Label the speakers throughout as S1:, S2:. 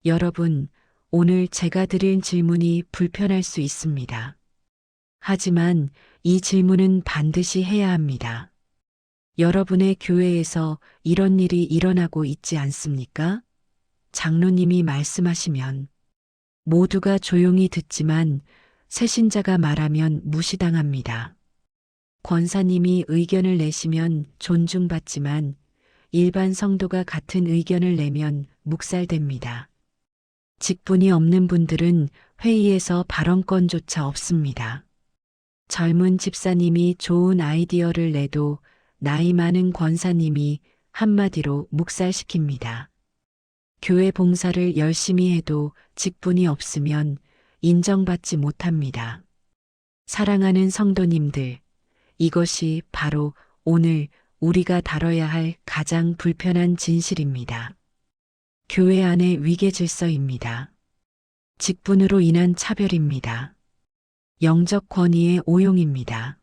S1: 여러분, 오늘 제가 드린 질문이 불편할 수 있습니다. 하지만 이 질문은 반드시 해야 합니다. 여러분의 교회에서 이런 일이 일어나고 있지 않습니까? 장로님이 말씀하시면 모두가 조용히 듣지만 새신자가 말하면 무시당합니다. 권사님이 의견을 내시면 존중받지만 일반 성도가 같은 의견을 내면 묵살됩니다. 직분이 없는 분들은 회의에서 발언권조차 없습니다. 젊은 집사님이 좋은 아이디어를 내도 나이 많은 권사님이 한마디로 묵살시킵니다. 교회 봉사를 열심히 해도 직분이 없으면 인정받지 못합니다. 사랑하는 성도님들, 이것이 바로 오늘 우리가 다뤄야 할 가장 불편한 진실입니다. 교회 안의 위계 질서입니다. 직분으로 인한 차별입니다. 영적 권위의 오용입니다.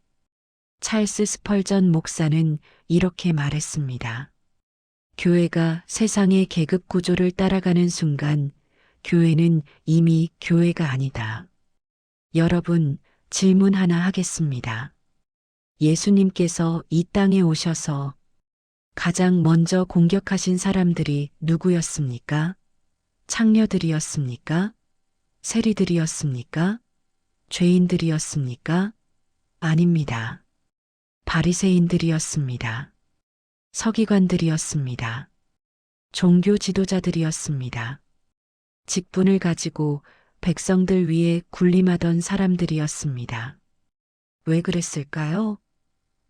S1: 찰스 스펄전 목사는 이렇게 말했습니다. 교회가 세상의 계급 구조를 따라가는 순간 교회는 이미 교회가 아니다. 여러분, 질문 하나 하겠습니다. 예수님께서 이 땅에 오셔서 가장 먼저 공격하신 사람들이 누구였습니까? 창녀들이었습니까? 세리들이었습니까? 죄인들이었습니까? 아닙니다. 바리새인들이었습니다. 서기관들이었습니다. 종교 지도자들이었습니다. 직분을 가지고 백성들 위에 군림하던 사람들이었습니다. 왜 그랬을까요?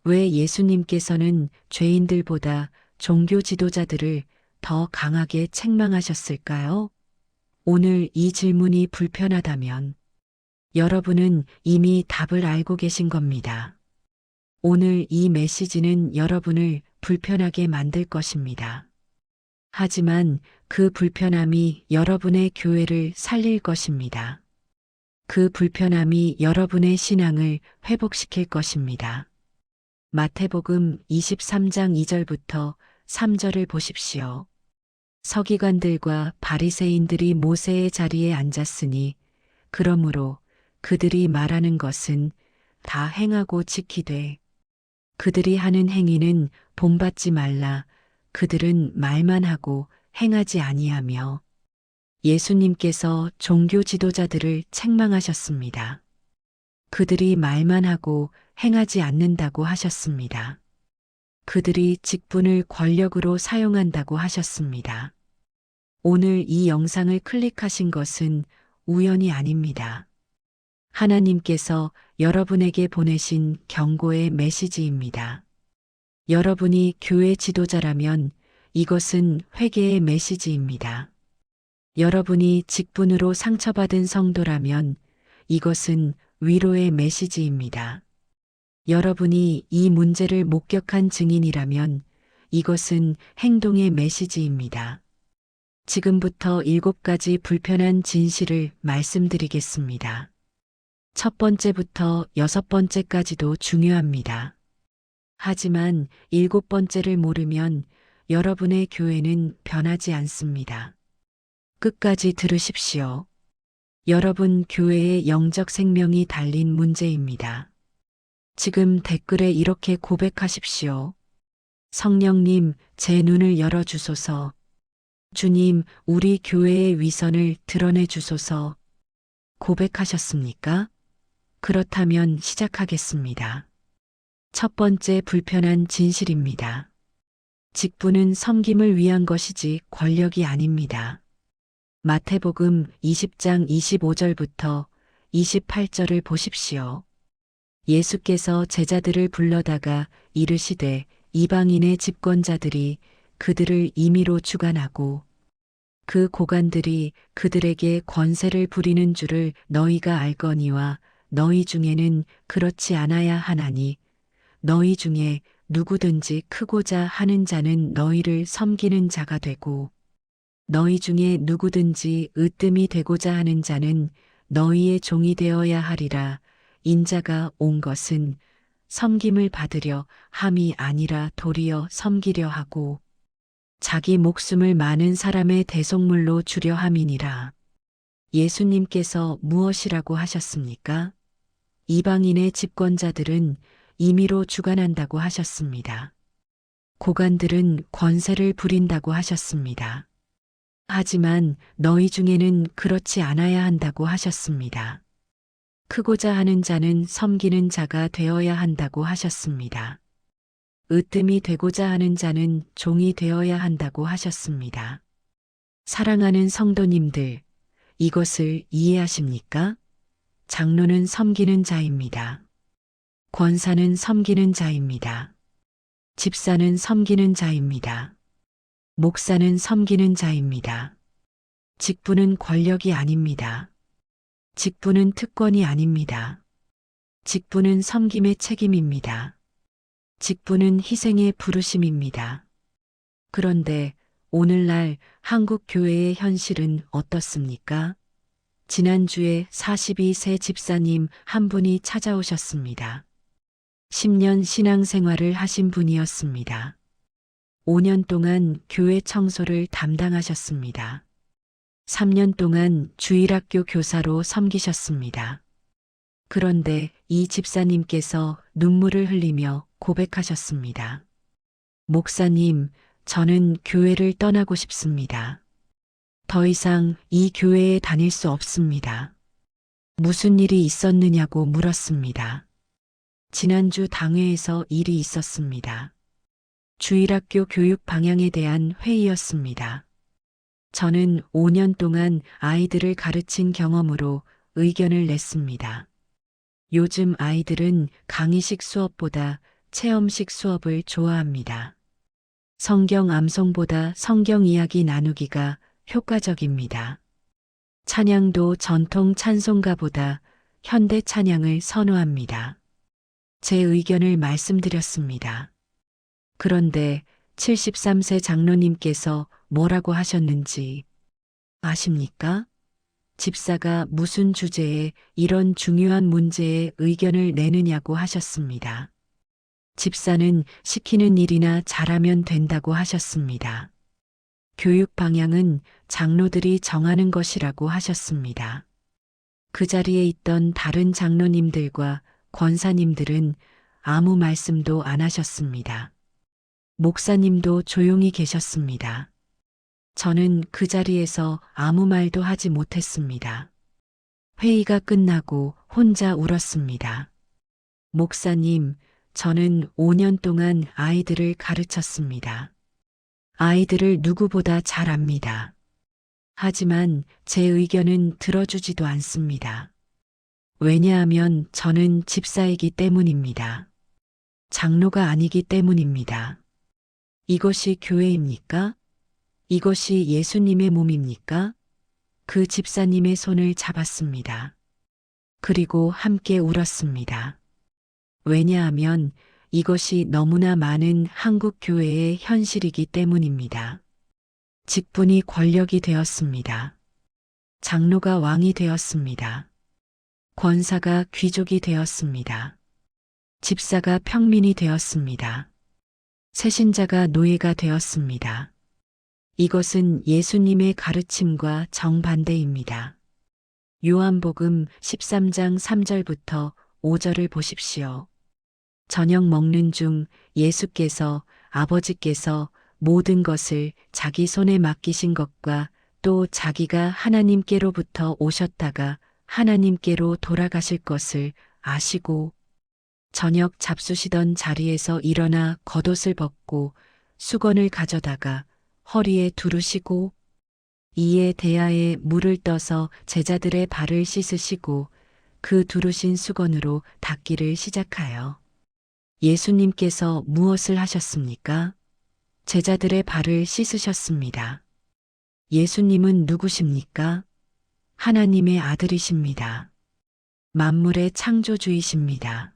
S1: 왜 예수님께서는 죄인들보다 종교 지도자들을 더 강하게 책망하셨을까요? 오늘 이 질문이 불편하다면 여러분은 이미 답을 알고 계신 겁니다. 오늘 이 메시지는 여러분을 불편하게 만들 것입니다. 하지만 그 불편함이 여러분의 교회를 살릴 것입니다. 그 불편함이 여러분의 신앙을 회복시킬 것입니다. 마태복음 23장 2절부터 3절을 보십시오. 서기관들과 바리새인들이 모세의 자리에 앉았으니 그러므로 그들이 말하는 것은 다 행하고 지키되 그들이 하는 행위는 본받지 말라. 그들은 말만 하고 행하지 아니하며 예수님께서 종교 지도자들을 책망하셨습니다. 그들이 말만 하고 행하지 않는다고 하셨습니다. 그들이 직분을 권력으로 사용한다고 하셨습니다. 오늘 이 영상을 클릭하신 것은 우연이 아닙니다. 하나님께서 여러분에게 보내신 경고의 메시지입니다. 여러분이 교회 지도자라면 이것은 회개의 메시지입니다. 여러분이 직분으로 상처받은 성도라면 이것은 위로의 메시지입니다. 여러분이 이 문제를 목격한 증인이라면 이것은 행동의 메시지입니다. 지금부터 7가지 불편한 진실을 말씀드리겠습니다. 첫 번째부터 6번째까지도 중요합니다. 하지만 7번째를 모르면 여러분의 교회는 변하지 않습니다. 끝까지 들으십시오. 여러분 교회의 영적 생명이 달린 문제입니다. 지금 댓글에 이렇게 고백하십시오. 성령님, 제 눈을 열어주소서. 주님, 우리 교회의 위선을 드러내 주소서. 고백하셨습니까? 그렇다면 시작하겠습니다. 첫 번째 불편한 진실입니다. 직분은 섬김을 위한 것이지 권력이 아닙니다. 마태복음 20장 25절부터 28절을 보십시오. 예수께서 제자들을 불러다가 이르시되 이방인의 집권자들이 그들을 임의로 주관하고 그 고관들이 그들에게 권세를 부리는 줄을 너희가 알거니와 너희 중에는 그렇지 않아야 하나니 너희 중에 누구든지 크고자 하는 자는 너희를 섬기는 자가 되고 너희 중에 누구든지 으뜸이 되고자 하는 자는 너희의 종이 되어야 하리라. 인자가 온 것은 섬김을 받으려 함이 아니라 도리어 섬기려 하고 자기 목숨을 많은 사람의 대속물로 주려 함이니라. 예수님께서 무엇이라고 하셨습니까? 이방인의 집권자들은 임의로 주관한다고 하셨습니다. 고관들은 권세를 부린다고 하셨습니다. 하지만 너희 중에는 그렇지 않아야 한다고 하셨습니다. 크고자 하는 자는 섬기는 자가 되어야 한다고 하셨습니다. 으뜸이 되고자 하는 자는 종이 되어야 한다고 하셨습니다. 사랑하는 성도님들, 이것을 이해하십니까? 장로는 섬기는 자입니다. 권사는 섬기는 자입니다. 집사는 섬기는 자입니다. 목사는 섬기는 자입니다. 직분은 권력이 아닙니다. 직분은 특권이 아닙니다. 직분은 섬김의 책임입니다. 직분은 희생의 부르심입니다. 그런데 오늘날 한국 교회의 현실은 어떻습니까? 지난주에 42세 집사님 한 분이 찾아오셨습니다. 10년 신앙생활을 하신 분이었습니다. 5년 동안 교회 청소를 담당하셨습니다. 3년 동안 주일학교 교사로 섬기셨습니다. 그런데 이 집사님께서 눈물을 흘리며 고백하셨습니다. 목사님, 저는 교회를 떠나고 싶습니다. 더 이상 이 교회에 다닐 수 없습니다. 무슨 일이 있었느냐고 물었습니다. 지난주 당회에서 일이 있었습니다. 주일학교 교육 방향에 대한 회의였습니다. 저는 5년 동안 아이들을 가르친 경험으로 의견을 냈습니다. 요즘 아이들은 강의식 수업보다 체험식 수업을 좋아합니다. 성경 암송보다 성경 이야기 나누기가 효과적입니다. 찬양도 전통 찬송가보다 현대 찬양을 선호합니다. 제 의견을 말씀드렸습니다. 그런데 73세 장로님께서 뭐라고 하셨는지 아십니까? 집사가 무슨 주제에 이런 중요한 문제에 의견을 내느냐고 하셨습니다. 집사는 시키는 일이나 잘하면 된다고 하셨습니다. 교육 방향은 장로들이 정하는 것이라고 하셨습니다. 그 자리에 있던 다른 장로님들과 권사님들은 아무 말씀도 안 하셨습니다. 목사님도 조용히 계셨습니다. 저는 그 자리에서 아무 말도 하지 못했습니다. 회의가 끝나고 혼자 울었습니다. 목사님, 저는 5년 동안 아이들을 가르쳤습니다. 아이들을 누구보다 잘 압니다. 하지만 제 의견은 들어주지도 않습니다. 왜냐하면 저는 집사이기 때문입니다. 장로가 아니기 때문입니다. 이것이 교회입니까? 이것이 예수님의 몸입니까? 그 집사님의 손을 잡았습니다. 그리고 함께 울었습니다. 왜냐하면 이것이 너무나 많은 한국 교회의 현실이기 때문입니다. 직분이 권력이 되었습니다. 장로가 왕이 되었습니다. 권사가 귀족이 되었습니다. 집사가 평민이 되었습니다. 새신자가 노예가 되었습니다. 이것은 예수님의 가르침과 정반대입니다. 요한복음 13장 3절부터 5절을 보십시오. 저녁 먹는 중 예수께서 아버지께서 모든 것을 자기 손에 맡기신 것과 또 자기가 하나님께로부터 오셨다가 하나님께로 돌아가실 것을 아시고 저녁 잡수시던 자리에서 일어나 겉옷을 벗고 수건을 가져다가 허리에 두르시고 이에 대야에 물을 떠서 제자들의 발을 씻으시고 그 두르신 수건으로 닦기를 시작하여 예수님께서 무엇을 하셨습니까? 제자들의 발을 씻으셨습니다. 예수님은 누구십니까? 하나님의 아들이십니다. 만물의 창조주이십니다.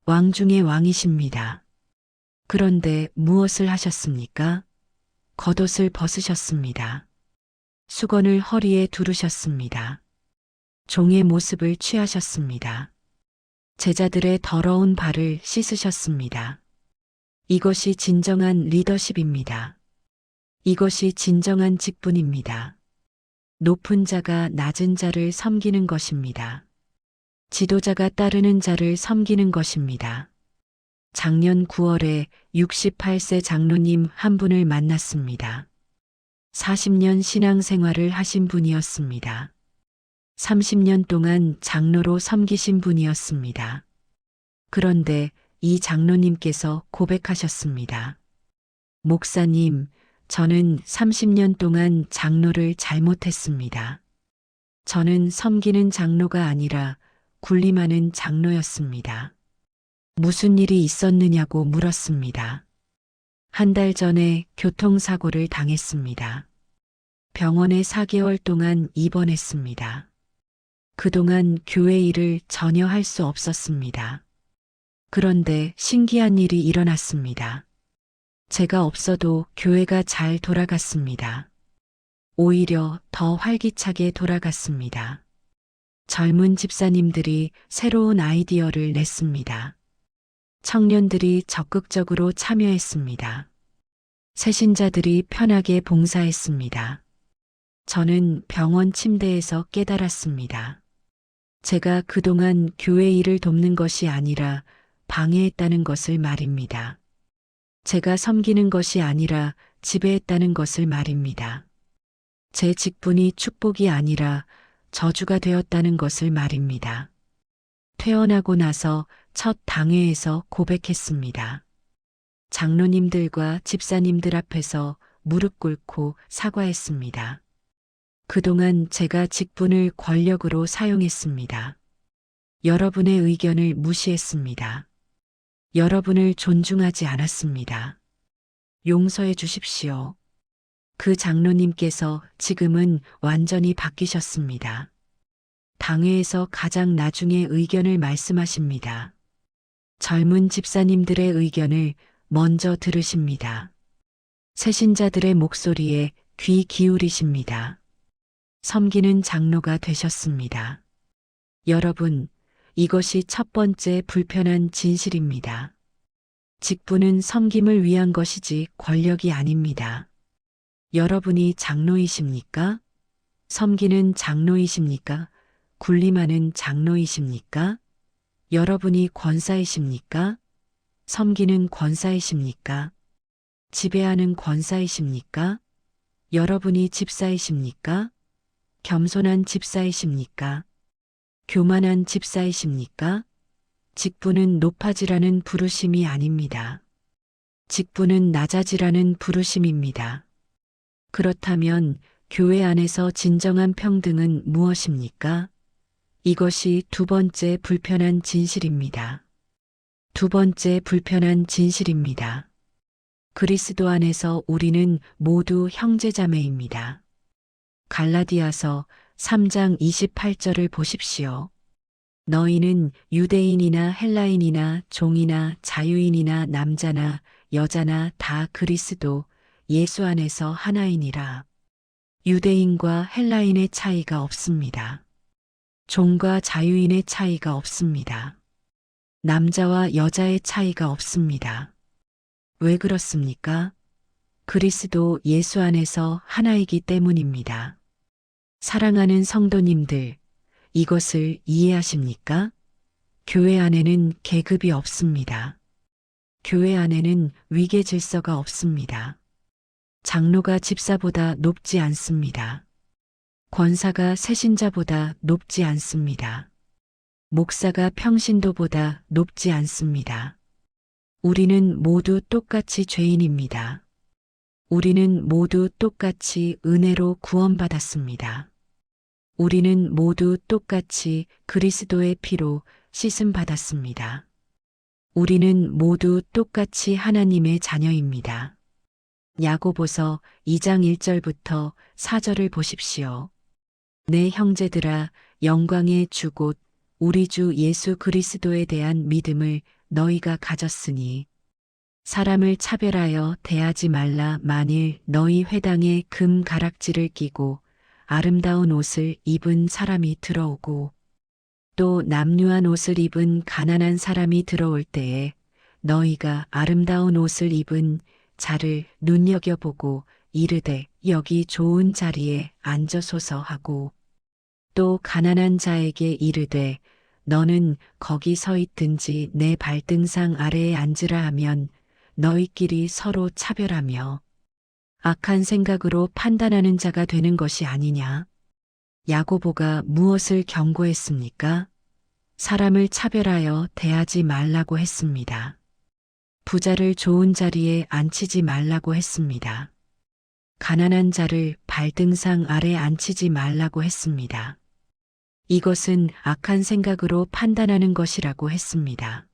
S1: 왕 중의 왕이십니다. 그런데 무엇을 하셨습니까? 겉옷을 벗으셨습니다. 수건을 허리에 두르셨습니다. 종의 모습을 취하셨습니다. 제자들의 더러운 발을 씻으셨습니다. 이것이 진정한 리더십입니다. 이것이 진정한 직분입니다. 높은 자가 낮은 자를 섬기는 것입니다. 지도자가 따르는 자를 섬기는 것입니다. 작년 9월에 68세 장로님 한 분을 만났습니다. 40년 신앙생활을 하신 분이었습니다. 30년 동안 장로로 섬기신 분이었습니다. 그런데 이 장로님께서 고백하셨습니다. 목사님, 저는 30년 동안 장로를 잘못했습니다. 저는 섬기는 장로가 아니라 군림하는 장로였습니다. 무슨 일이 있었느냐고 물었습니다. 한 달 전에 교통사고를 당했습니다. 병원에 4개월 동안 입원했습니다. 그동안 교회 일을 전혀 할 수 없었습니다. 그런데 신기한 일이 일어났습니다. 제가 없어도 교회가 잘 돌아갔습니다. 오히려 더 활기차게 돌아갔습니다. 젊은 집사님들이 새로운 아이디어를 냈습니다. 청년들이 적극적으로 참여했습니다. 새신자들이 편하게 봉사했습니다. 저는 병원 침대에서 깨달았습니다. 제가 그동안 교회 일을 돕는 것이 아니라 방해했다는 것을 말입니다. 제가 섬기는 것이 아니라 지배했다는 것을 말입니다. 제 직분이 축복이 아니라 저주가 되었다는 것을 말입니다. 퇴원하고 나서 첫 당회에서 고백했습니다. 장로님들과 집사님들 앞에서 무릎 꿇고 사과했습니다. 그동안 제가 직분을 권력으로 사용했습니다. 여러분의 의견을 무시했습니다. 여러분을 존중하지 않았습니다. 용서해 주십시오. 그 장로님께서 지금은 완전히 바뀌셨습니다. 당회에서 가장 나중에 의견을 말씀하십니다. 젊은 집사님들의 의견을 먼저 들으십니다. 새신자들의 목소리에 귀 기울이십니다. 섬기는 장로가 되셨습니다. 여러분, 이것이 첫 번째 불편한 진실입니다. 직분은 섬김을 위한 것이지 권력이 아닙니다. 여러분이 장로이십니까? 섬기는 장로이십니까? 군림하는 장로이십니까? 여러분이 권사이십니까? 섬기는 권사이십니까? 지배하는 권사이십니까? 여러분이 집사이십니까? 겸손한 집사이십니까? 교만한 집사이십니까? 직분은 높아지라는 부르심이 아닙니다. 직분은 낮아지라는 부르심입니다. 그렇다면 교회 안에서 진정한 평등은 무엇입니까? 이것이 두 번째 불편한 진실입니다. 두 번째 불편한 진실입니다. 그리스도 안에서 우리는 모두 형제자매입니다. 갈라디아서 3장 28절을 보십시오. 너희는 유대인이나 헬라인이나 종이나 자유인이나 남자나 여자나 다 그리스도 예수 안에서 하나이니라. 유대인과 헬라인의 차이가 없습니다. 종과 자유인의 차이가 없습니다. 남자와 여자의 차이가 없습니다. 왜 그렇습니까? 그리스도 예수 안에서 하나이기 때문입니다. 사랑하는 성도님들, 이것을 이해하십니까? 교회 안에는 계급이 없습니다. 교회 안에는 위계 질서가 없습니다. 장로가 집사보다 높지 않습니다. 권사가 새신자보다 높지 않습니다. 목사가 평신도보다 높지 않습니다. 우리는 모두 똑같이 죄인입니다. 우리는 모두 똑같이 은혜로 구원받았습니다. 우리는 모두 똑같이 그리스도의 피로 씻음 받았습니다. 우리는 모두 똑같이 하나님의 자녀입니다. 야고보서 2장 1절부터 4절을 보십시오. 내 형제들아, 영광의 주 곧 우리 주 예수 그리스도에 대한 믿음을 너희가 가졌으니 사람을 차별하여 대하지 말라. 만일 너희 회당에 금 가락지를 끼고 아름다운 옷을 입은 사람이 들어오고 또 남루한 옷을 입은 가난한 사람이 들어올 때에 너희가 아름다운 옷을 입은 자를 눈여겨보고 이르되 여기 좋은 자리에 앉으소서 하고 또 가난한 자에게 이르되 너는 거기 서 있든지 내 발등상 아래에 앉으라 하면 너희끼리 서로 차별하며 악한 생각으로 판단하는 자가 되는 것이 아니냐. 야고보가 무엇을 경고했습니까? 사람을 차별하여 대하지 말라고 했습니다. 부자를 좋은 자리에 앉히지 말라고 했습니다. 가난한 자를 발등상 아래 앉히지 말라고 했습니다. 이것은 악한 생각으로 판단하는 것이라고 했습니다.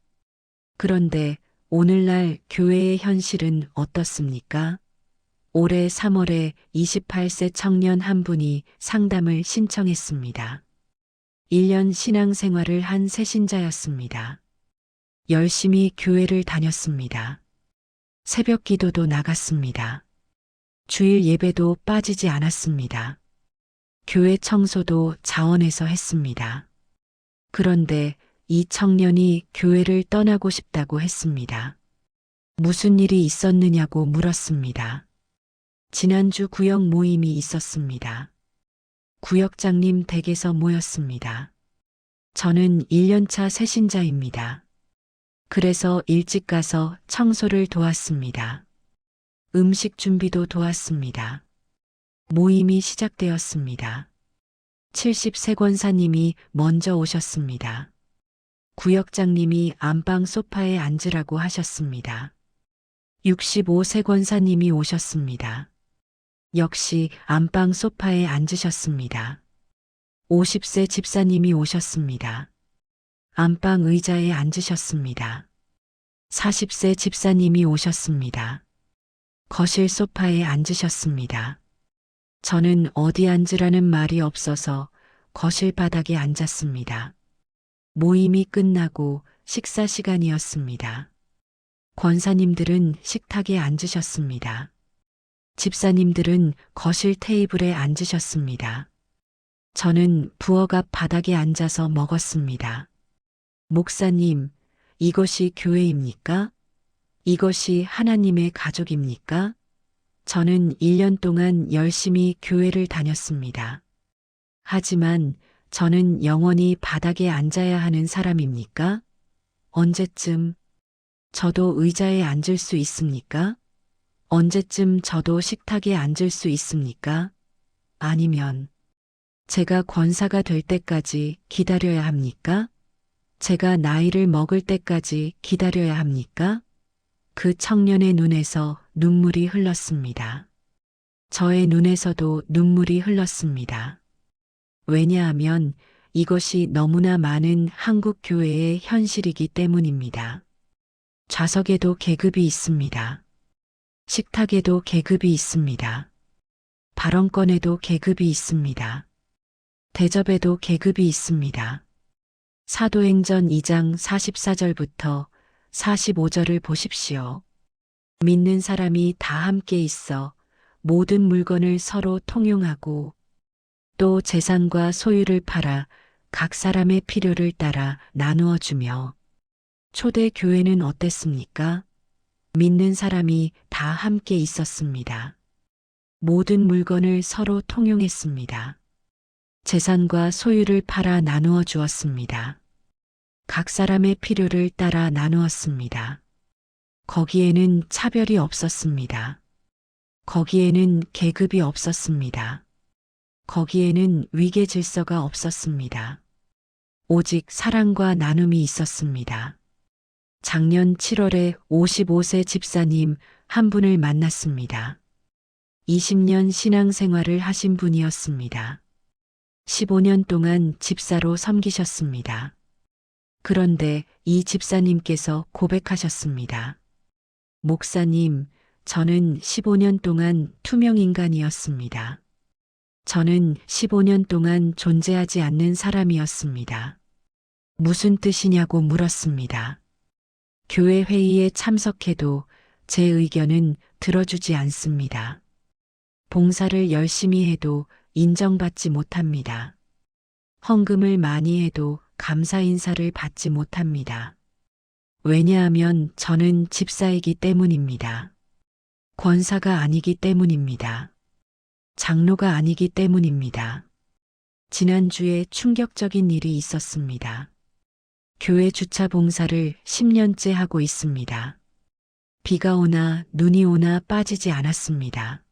S1: 그런데 오늘날 교회의 현실은 어떻습니까? 올해 3월에 28세 청년 한 분이 상담을 신청했습니다. 1년 신앙생활을 한 새신자였습니다. 열심히 교회를 다녔습니다. 새벽 기도도 나갔습니다. 주일 예배도 빠지지 않았습니다. 교회 청소도 자원해서 했습니다. 그런데 이 청년이 교회를 떠나고 싶다고 했습니다. 무슨 일이 있었느냐고 물었습니다. 지난주 구역 모임이 있었습니다. 구역장님 댁에서 모였습니다. 저는 1년차 새신자입니다. 그래서 일찍 가서 청소를 도왔습니다. 음식 준비도 도왔습니다. 모임이 시작되었습니다. 70세 권사님이 먼저 오셨습니다. 구역장님이 안방 소파에 앉으라고 하셨습니다. 65세 권사님이 오셨습니다. 역시 안방 소파에 앉으셨습니다. 50세 집사님이 오셨습니다. 안방 의자에 앉으셨습니다. 40세 집사님이 오셨습니다. 거실 소파에 앉으셨습니다. 저는 어디 앉으라는 말이 없어서 거실 바닥에 앉았습니다. 모임이 끝나고 식사 시간이었습니다. 권사님들은 식탁에 앉으셨습니다. 집사님들은 거실 테이블에 앉으셨습니다. 저는 부엌 앞 바닥에 앉아서 먹었습니다. 목사님, 이것이 교회입니까? 이것이 하나님의 가족입니까? 저는 1년 동안 열심히 교회를 다녔습니다. 하지만 저는 영원히 바닥에 앉아야 하는 사람입니까? 언제쯤 저도 의자에 앉을 수 있습니까? 언제쯤 저도 식탁에 앉을 수 있습니까? 아니면 제가 권사가 될 때까지 기다려야 합니까? 제가 나이를 먹을 때까지 기다려야 합니까? 그 청년의 눈에서 눈물이 흘렀습니다. 저의 눈에서도 눈물이 흘렀습니다. 왜냐하면 이것이 너무나 많은 한국 교회의 현실이기 때문입니다. 좌석에도 계급이 있습니다. 식탁에도 계급이 있습니다. 발언권에도 계급이 있습니다. 대접에도 계급이 있습니다. 사도행전 2장 44절부터 45절을 보십시오. 믿는 사람이 다 함께 있어 모든 물건을 서로 통용하고 또 재산과 소유를 팔아 각 사람의 필요를 따라 나누어 주며 초대 교회는 어땠습니까? 믿는 사람이 다 함께 있었습니다. 모든 물건을 서로 통용했습니다. 재산과 소유를 팔아 나누어 주었습니다. 각 사람의 필요를 따라 나누었습니다. 거기에는 차별이 없었습니다. 거기에는 계급이 없었습니다. 거기에는 위계 질서가 없었습니다. 오직 사랑과 나눔이 있었습니다. 작년 7월에 55세 집사님 한 분을 만났습니다. 20년 신앙생활을 하신 분이었습니다. 15년 동안 집사로 섬기셨습니다. 그런데 이 집사님께서 고백하셨습니다. 목사님, 저는 15년 동안 투명인간이었습니다. 저는 15년 동안 존재하지 않는 사람이었습니다. 무슨 뜻이냐고 물었습니다. 교회 회의에 참석해도 제 의견은 들어주지 않습니다. 봉사를 열심히 해도 인정받지 못합니다. 헌금을 많이 해도 감사 인사를 받지 못합니다. 왜냐하면 저는 집사이기 때문입니다. 권사가 아니기 때문입니다. 장로가 아니기 때문입니다. 지난주에 충격적인 일이 있었습니다. 교회 주차 봉사를 10년째 하고 있습니다. 비가 오나 눈이 오나 빠지지 않았습니다.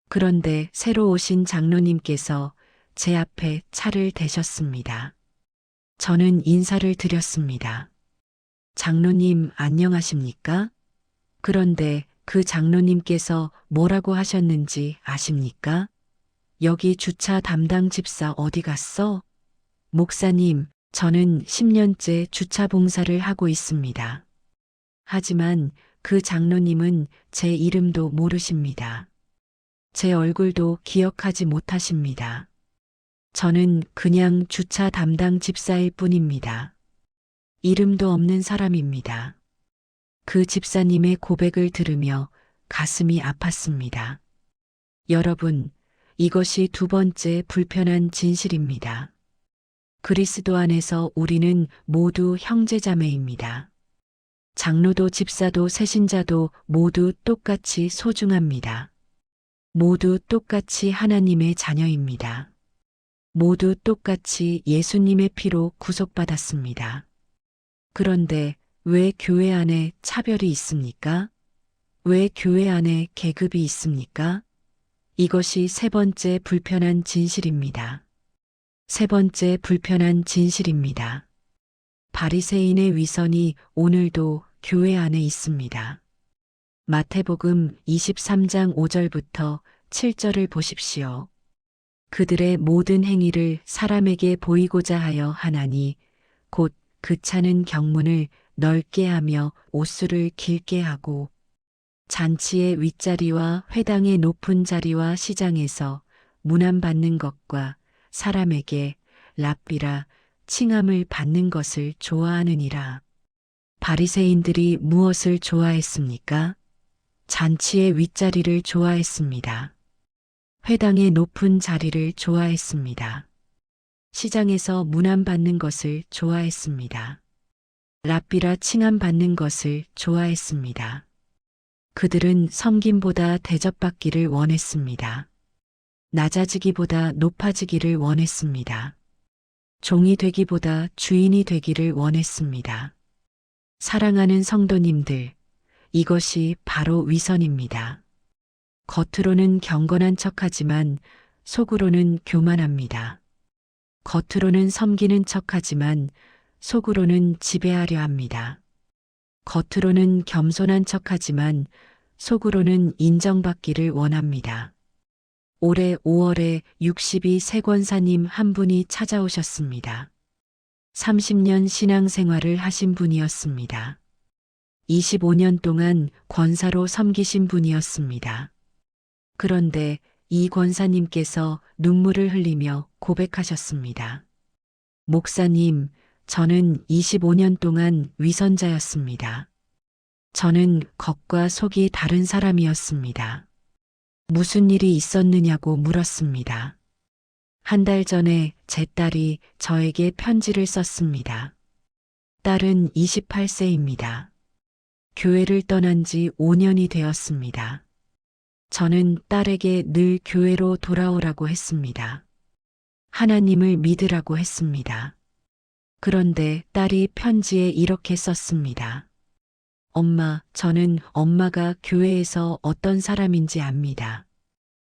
S1: 그런데 새로 오신 장로님께서 제 앞에 차를 대셨습니다. 저는 인사를 드렸습니다. 장로님 안녕하십니까? 그런데 그 장로님께서 뭐라고 하셨는지 아십니까? 여기 주차 담당 집사 어디 갔어? 목사님, 저는 10년째 주차 봉사를 하고 있습니다. 하지만 그 장로님은 제 이름도 모르십니다. 제 얼굴도 기억하지 못하십니다. 저는 그냥 주차 담당 집사일 뿐입니다. 이름도 없는 사람입니다. 그 집사님의 고백을 들으며 가슴이 아팠습니다. 여러분, 이것이 두 번째 불편한 진실입니다. 그리스도 안에서 우리는 모두 형제자매입니다. 장로도 집사도 새신자도 모두 똑같이 소중합니다. 모두 똑같이 하나님의 자녀입니다. 모두 똑같이 예수님의 피로 구속받았습니다. 그런데 왜 교회 안에 차별이 있습니까? 왜 교회 안에 계급이 있습니까? 이것이 세 번째 불편한 진실입니다. 세 번째 불편한 진실입니다. 바리새인의 위선이 오늘도 교회 안에 있습니다. 마태복음 23장 5절부터 7절을 보십시오. 그들의 모든 행위를 사람에게 보이고자 하여 하나니 곧 그 차는 경문을 넓게 하며 옷수를 길게 하고 잔치의 윗자리와 회당의 높은 자리와 시장에서 문안받는 것과 사람에게 랍비라 칭함을 받는 것을 좋아하느니라. 바리새인들이 무엇을 좋아했습니까? 잔치의 윗자리를 좋아했습니다. 회당의 높은 자리를 좋아했습니다. 시장에서 문안받는 것을 좋아했습니다. 랍비라 칭함받는 것을 좋아했습니다. 그들은 섬김보다 대접받기를 원했습니다. 낮아지기보다 높아지기를 원했습니다. 종이 되기보다 주인이 되기를 원했습니다. 사랑하는 성도님들, 이것이 바로 위선입니다. 겉으로는 경건한 척하지만 속으로는 교만합니다. 겉으로는 섬기는 척하지만 속으로는 지배하려 합니다. 겉으로는 겸손한 척하지만 속으로는 인정받기를 원합니다. 올해 5월에 62세 권사님 한 분이 찾아오셨습니다. 30년 신앙생활을 하신 분이었습니다. 25년 동안 권사로 섬기신 분이었습니다. 그런데 이 권사님께서 눈물을 흘리며 고백하셨습니다. 목사님, 저는 25년 동안 위선자였습니다. 저는 겉과 속이 다른 사람이었습니다. 무슨 일이 있었느냐고 물었습니다. 한 달 전에 제 딸이 저에게 편지를 썼습니다. 딸은 28세입니다. 교회를 떠난 지 5년이 되었습니다. 저는 딸에게 늘 교회로 돌아오라고 했습니다. 하나님을 믿으라고 했습니다. 그런데 딸이 편지에 이렇게 썼습니다. 엄마, 저는 엄마가 교회에서 어떤 사람인지 압니다.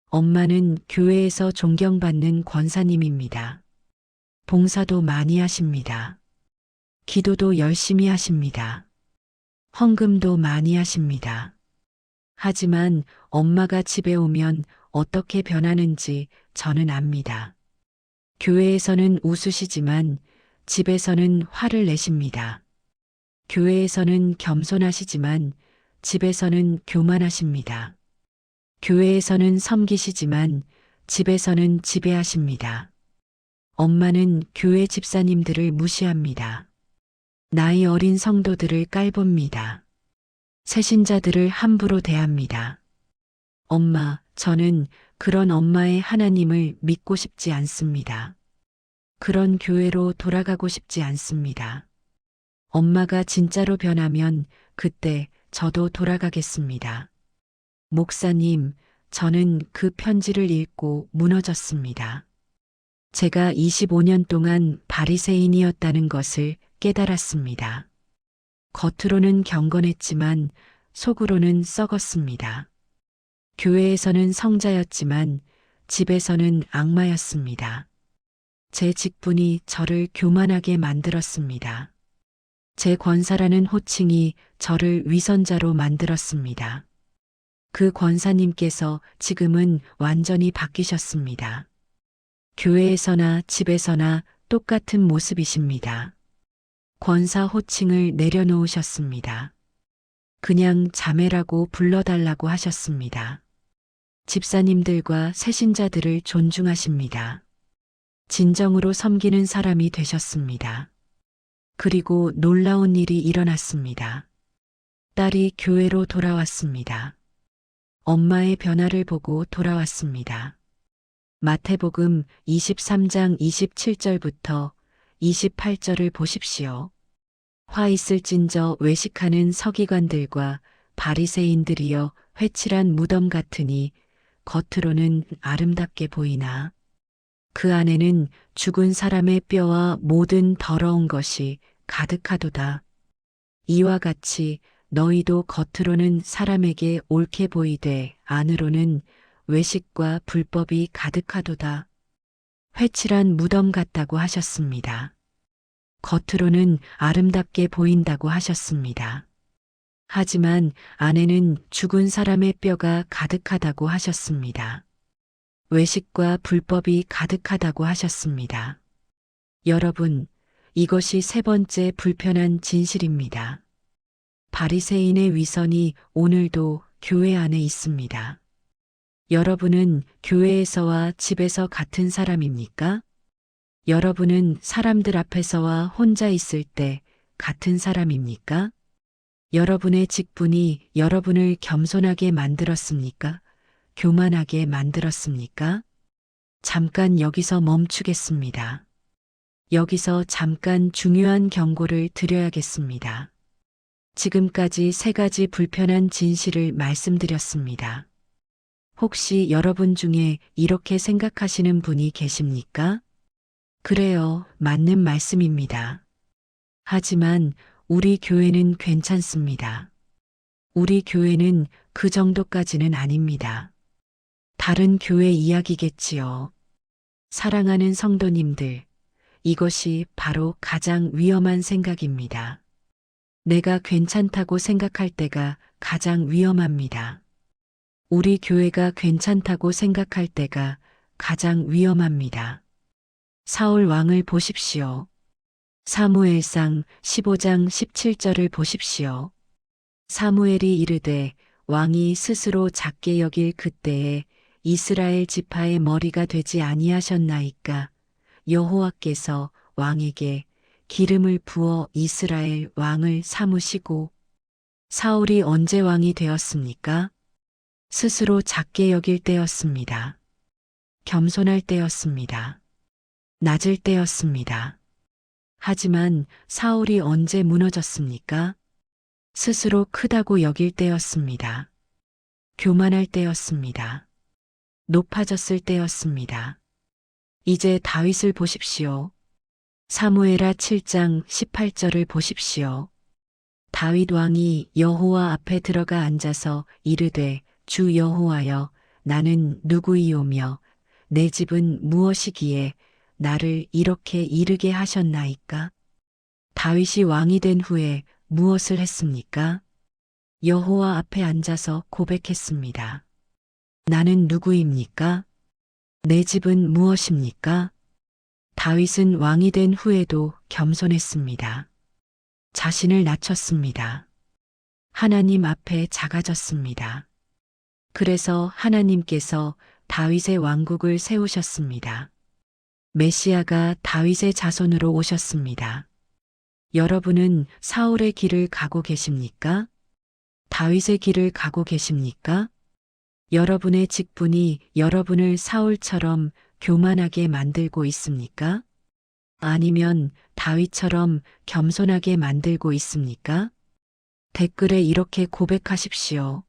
S1: 엄마는 교회에서 존경받는 권사님입니다. 봉사도 많이 하십니다. 기도도 열심히 하십니다. 헌금도 많이 하십니다. 하지만 엄마가 집에 오면 어떻게 변하는지 저는 압니다. 교회에서는 웃으시지만 집에서는 화를 내십니다. 교회에서는 겸손하시지만 집에서는 교만하십니다. 교회에서는 섬기시지만 집에서는 지배하십니다. 엄마는 교회 집사님들을 무시합니다. 나이 어린 성도들을 깔봅니다. 새신자들을 함부로 대합니다. 엄마, 저는 그런 엄마의 하나님을 믿고 싶지 않습니다. 그런 교회로 돌아가고 싶지 않습니다. 엄마가 진짜로 변하면 그때 저도 돌아가겠습니다. 목사님, 저는 그 편지를 읽고 무너졌습니다. 제가 25년 동안 바리새인이었다는 것을 깨달았습니다. 겉으로는 경건했지만 속으로는 썩었습니다. 교회에서는 성자였지만 집에서는 악마였습니다. 제 직분이 저를 교만하게 만들었습니다. 제 권사라는 호칭이 저를 위선자로 만들었습니다. 그 권사님께서 지금은 완전히 바뀌셨습니다. 교회에서나 집에서나 똑같은 모습이십니다. 권사 호칭을 내려놓으셨습니다. 그냥 자매라고 불러달라고 하셨습니다. 집사님들과 새신자들을 존중하십니다. 진정으로 섬기는 사람이 되셨습니다. 그리고 놀라운 일이 일어났습니다. 딸이 교회로 돌아왔습니다. 엄마의 변화를 보고 돌아왔습니다. 마태복음 23장 27절부터 28절을 보십시오. 화 있을진저 외식하는 서기관들과 바리새인들이여 회칠한 무덤 같으니 겉으로는 아름답게 보이나 그 안에는 죽은 사람의 뼈와 모든 더러운 것이 가득하도다. 이와 같이 너희도 겉으로는 사람에게 옳게 보이되 안으로는 외식과 불법이 가득하도다. 회칠한 무덤 같다고 하셨습니다. 겉으로는 아름답게 보인다고 하셨습니다. 하지만 안에는 죽은 사람의 뼈가 가득하다고 하셨습니다. 외식과 불법이 가득하다고 하셨습니다. 여러분, 이것이 세 번째 불편한 진실입니다. 바리새인의 위선이 오늘도 교회 안에 있습니다. 여러분은 교회에서와 집에서 같은 사람입니까? 여러분은 사람들 앞에서와 혼자 있을 때 같은 사람입니까? 여러분의 직분이 여러분을 겸손하게 만들었습니까? 교만하게 만들었습니까? 잠깐 여기서 멈추겠습니다. 여기서 잠깐 중요한 경고를 드려야겠습니다. 지금까지 세 가지 불편한 진실을 말씀드렸습니다. 혹시 여러분 중에 이렇게 생각하시는 분이 계십니까? 그래요, 맞는 말씀입니다. 하지만 우리 교회는 괜찮습니다. 우리 교회는 그 정도까지는 아닙니다. 다른 교회 이야기겠지요. 사랑하는 성도님들, 이것이 바로 가장 위험한 생각입니다. 내가 괜찮다고 생각할 때가 가장 위험합니다. 우리 교회가 괜찮다고 생각할 때가 가장 위험합니다. 사울 왕을 보십시오. 사무엘상 15장 17절을 보십시오. 사무엘이 이르되 왕이 스스로 작게 여길 그때에 이스라엘 지파의 머리가 되지 아니하셨나이까 여호와께서 왕에게 기름을 부어 이스라엘 왕을 삼으시고 사울이 언제 왕이 되었습니까? 스스로 작게 여길 때였습니다. 겸손할 때였습니다. 낮을 때였습니다. 하지만 사울이 언제 무너졌습니까? 스스로 크다고 여길 때였습니다. 교만할 때였습니다. 높아졌을 때였습니다. 이제 다윗을 보십시오. 사무엘하 7장 18절을 보십시오. 다윗 왕이 여호와 앞에 들어가 앉아서 이르되 주 여호와여 나는 누구이오며 내 집은 무엇이기에 나를 이렇게 이르게 하셨나이까? 다윗이 왕이 된 후에 무엇을 했습니까? 여호와 앞에 앉아서 고백했습니다. 나는 누구입니까? 내 집은 무엇입니까? 다윗은 왕이 된 후에도 겸손했습니다. 자신을 낮췄습니다. 하나님 앞에 작아졌습니다. 그래서 하나님께서 다윗의 왕국을 세우셨습니다. 메시아가 다윗의 자손으로 오셨습니다. 여러분은 사울의 길을 가고 계십니까? 다윗의 길을 가고 계십니까? 여러분의 직분이 여러분을 사울처럼 교만하게 만들고 있습니까? 아니면 다윗처럼 겸손하게 만들고 있습니까? 댓글에 이렇게 고백하십시오.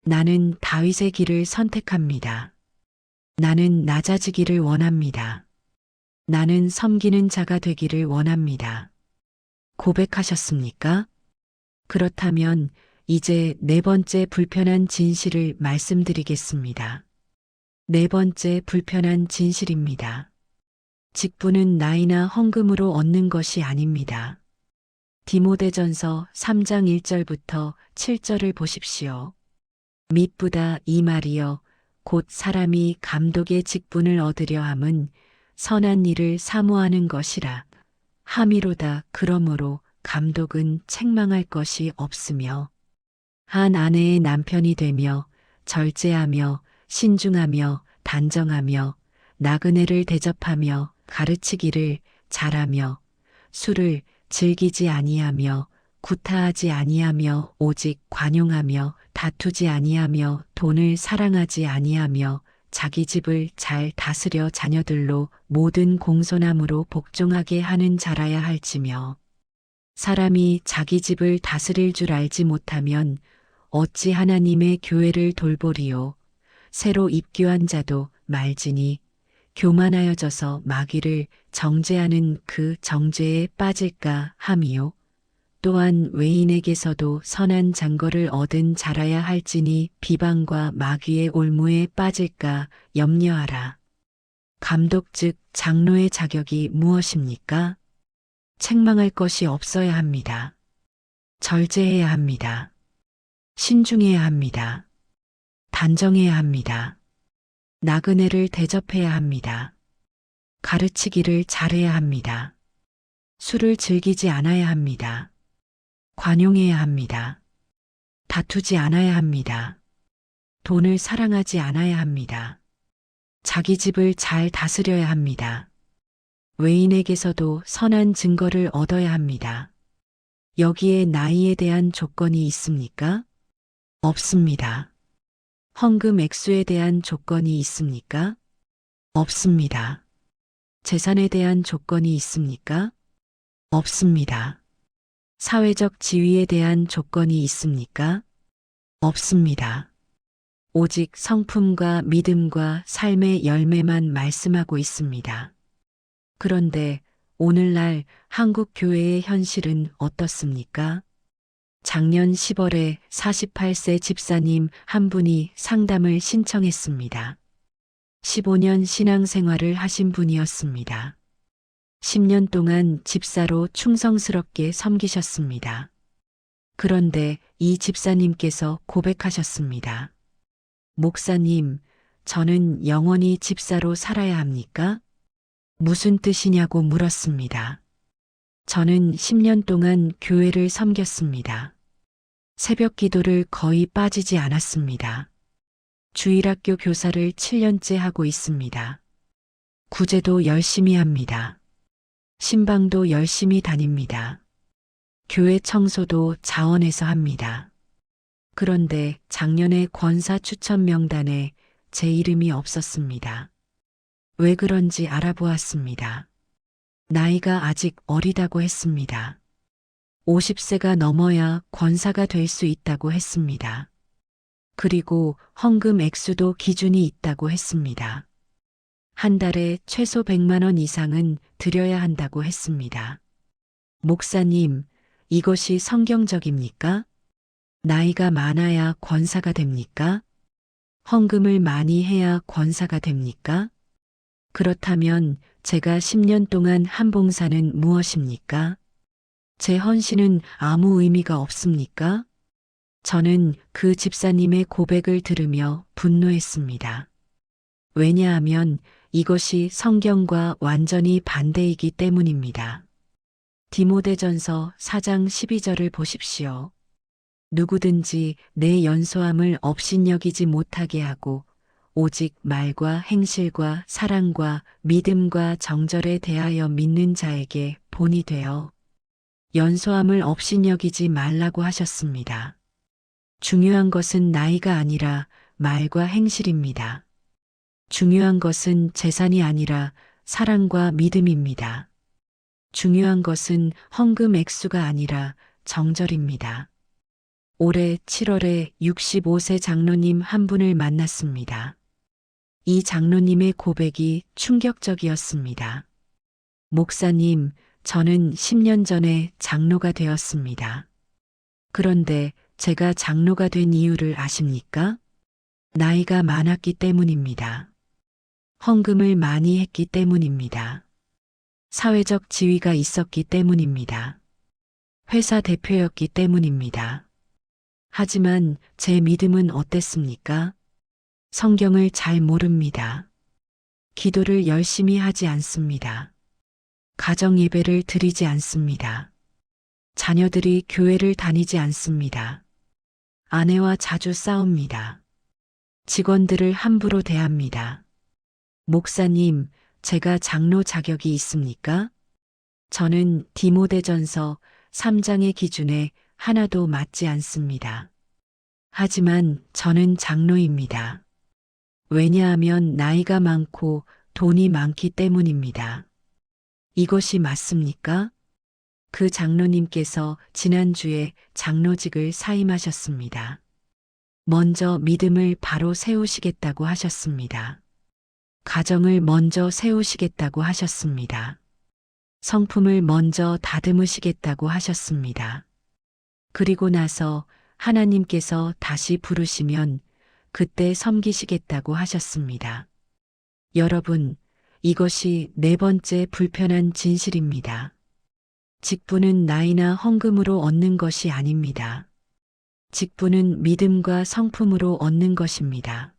S1: 나는 다윗의 길을 선택합니다. 나는 낮아지기를 원합니다. 나는 섬기는 자가 되기를 원합니다. 고백하셨습니까? 그렇다면 이제 네 번째 불편한 진실을 말씀드리겠습니다. 네 번째 불편한 진실입니다. 직분은 나이나 헌금으로 얻는 것이 아닙니다. 디모데전서 3장 1절부터 7절을 보십시오. mit보다 이 말이여 곧 사람이 감독의 직분을 얻으려 함은 선한 일을 사모하는 것이라. 함이로다. 그러므로 감독은 책망할 것이 없으며 한 아내의 남편이 되며 절제하며 신중하며 단정하며 나그네를 대접하며 가르치기를 잘하며 술을 즐기지 아니하며 구타하지 아니하며 오직 관용하며 다투지 아니하며 돈을 사랑하지 아니하며 자기 집을 잘 다스려 자녀들로 모든 공손함으로 복종하게 하는 자라야 할지며 사람이 자기 집을 다스릴 줄 알지 못하면 어찌 하나님의 교회를 돌보리요. 새로 입교한 자도 말지니 교만하여져서 마귀를 정죄하는 그 정죄에 빠질까 함이요. 또한 외인에게서도 선한 장거를 얻은 자라야 할지니 비방과 마귀의 올무에 빠질까 염려하라. 감독 즉 장로의 자격이 무엇입니까? 책망할 것이 없어야 합니다. 절제해야 합니다. 신중해야 합니다. 단정해야 합니다. 나그네를 대접해야 합니다. 가르치기를 잘해야 합니다. 술을 즐기지 않아야 합니다. 관용해야 합니다. 다투지 않아야 합니다. 돈을 사랑하지 않아야 합니다. 자기 집을 잘 다스려야 합니다. 외인에게서도 선한 증거를 얻어야 합니다. 여기에 나이에 대한 조건이 있습니까? 없습니다. 헌금 액수에 대한 조건이 있습니까? 없습니다. 재산에 대한 조건이 있습니까? 없습니다. 사회적 지위에 대한 조건이 있습니까? 없습니다. 오직 성품과 믿음과 삶의 열매만 말씀하고 있습니다. 그런데 오늘날 한국 교회의 현실은 어떻습니까? 작년 10월에 48세 집사님 한 분이 상담을 신청했습니다. 15년 신앙생활을 하신 분이었습니다. 10년 동안 집사로 충성스럽게 섬기셨습니다. 그런데 이 집사님께서 고백하셨습니다. 목사님, 저는 영원히 집사로 살아야 합니까? 무슨 뜻이냐고 물었습니다. 저는 10년 동안 교회를 섬겼습니다. 새벽 기도를 거의 빠지지 않았습니다. 주일학교 교사를 7년째 하고 있습니다. 구제도 열심히 합니다. 신방도 열심히 다닙니다. 교회 청소도 자원해서 합니다. 그런데 작년에 권사 추천 명단에 제 이름이 없었습니다. 왜 그런지 알아보았습니다. 나이가 아직 어리다고 했습니다. 50세가 넘어야 권사가 될 수 있다고 했습니다. 그리고 헌금 액수도 기준이 있다고 했습니다. 한 달에 최소 100만 원 이상은 드려야 한다고 했습니다. 목사님, 이것이 성경적입니까? 나이가 많아야 권사가 됩니까? 헌금을 많이 해야 권사가 됩니까? 그렇다면 제가 10년 동안 한 봉사는 무엇입니까? 제 헌신은 아무 의미가 없습니까? 저는 그 집사님의 고백을 들으며 분노했습니다. 왜냐하면 이것이 성경과 완전히 반대이기 때문입니다. 디모데전서 4장 12절을 보십시오. 누구든지 내 연소함을 업신여기지 못하게 하고 오직 말과 행실과 사랑과 믿음과 정절에 대하여 믿는 자에게 본이 되어 연소함을 업신여기지 말라고 하셨습니다. 중요한 것은 나이가 아니라 말과 행실입니다. 중요한 것은 재산이 아니라 사랑과 믿음입니다. 중요한 것은 헌금 액수가 아니라 정절입니다. 올해 7월에 65세 장로님 한 분을 만났습니다. 이 장로님의 고백이 충격적이었습니다. 목사님, 저는 10년 전에 장로가 되었습니다. 그런데 제가 장로가 된 이유를 아십니까? 나이가 많았기 때문입니다. 헌금을 많이 했기 때문입니다. 사회적 지위가 있었기 때문입니다. 회사 대표였기 때문입니다. 하지만 제 믿음은 어땠습니까? 성경을 잘 모릅니다. 기도를 열심히 하지 않습니다. 가정 예배를 드리지 않습니다. 자녀들이 교회를 다니지 않습니다. 아내와 자주 싸웁니다. 직원들을 함부로 대합니다. 목사님, 제가 장로 자격이 있습니까? 저는 디모데전서 3장의 기준에 하나도 맞지 않습니다. 하지만 저는 장로입니다. 왜냐하면 나이가 많고 돈이 많기 때문입니다. 이것이 맞습니까? 그 장로님께서 지난주에 장로직을 사임하셨습니다. 먼저 믿음을 바로 세우시겠다고 하셨습니다. 가정을 먼저 세우시겠다고 하셨습니다. 성품을 먼저 다듬으시겠다고 하셨습니다. 그리고 나서 하나님께서 다시 부르시면 그때 섬기시겠다고 하셨습니다. 여러분, 이것이 네 번째 불편한 진실입니다. 직분은 나이나 헌금으로 얻는 것이 아닙니다. 직분은 믿음과 성품으로 얻는 것입니다.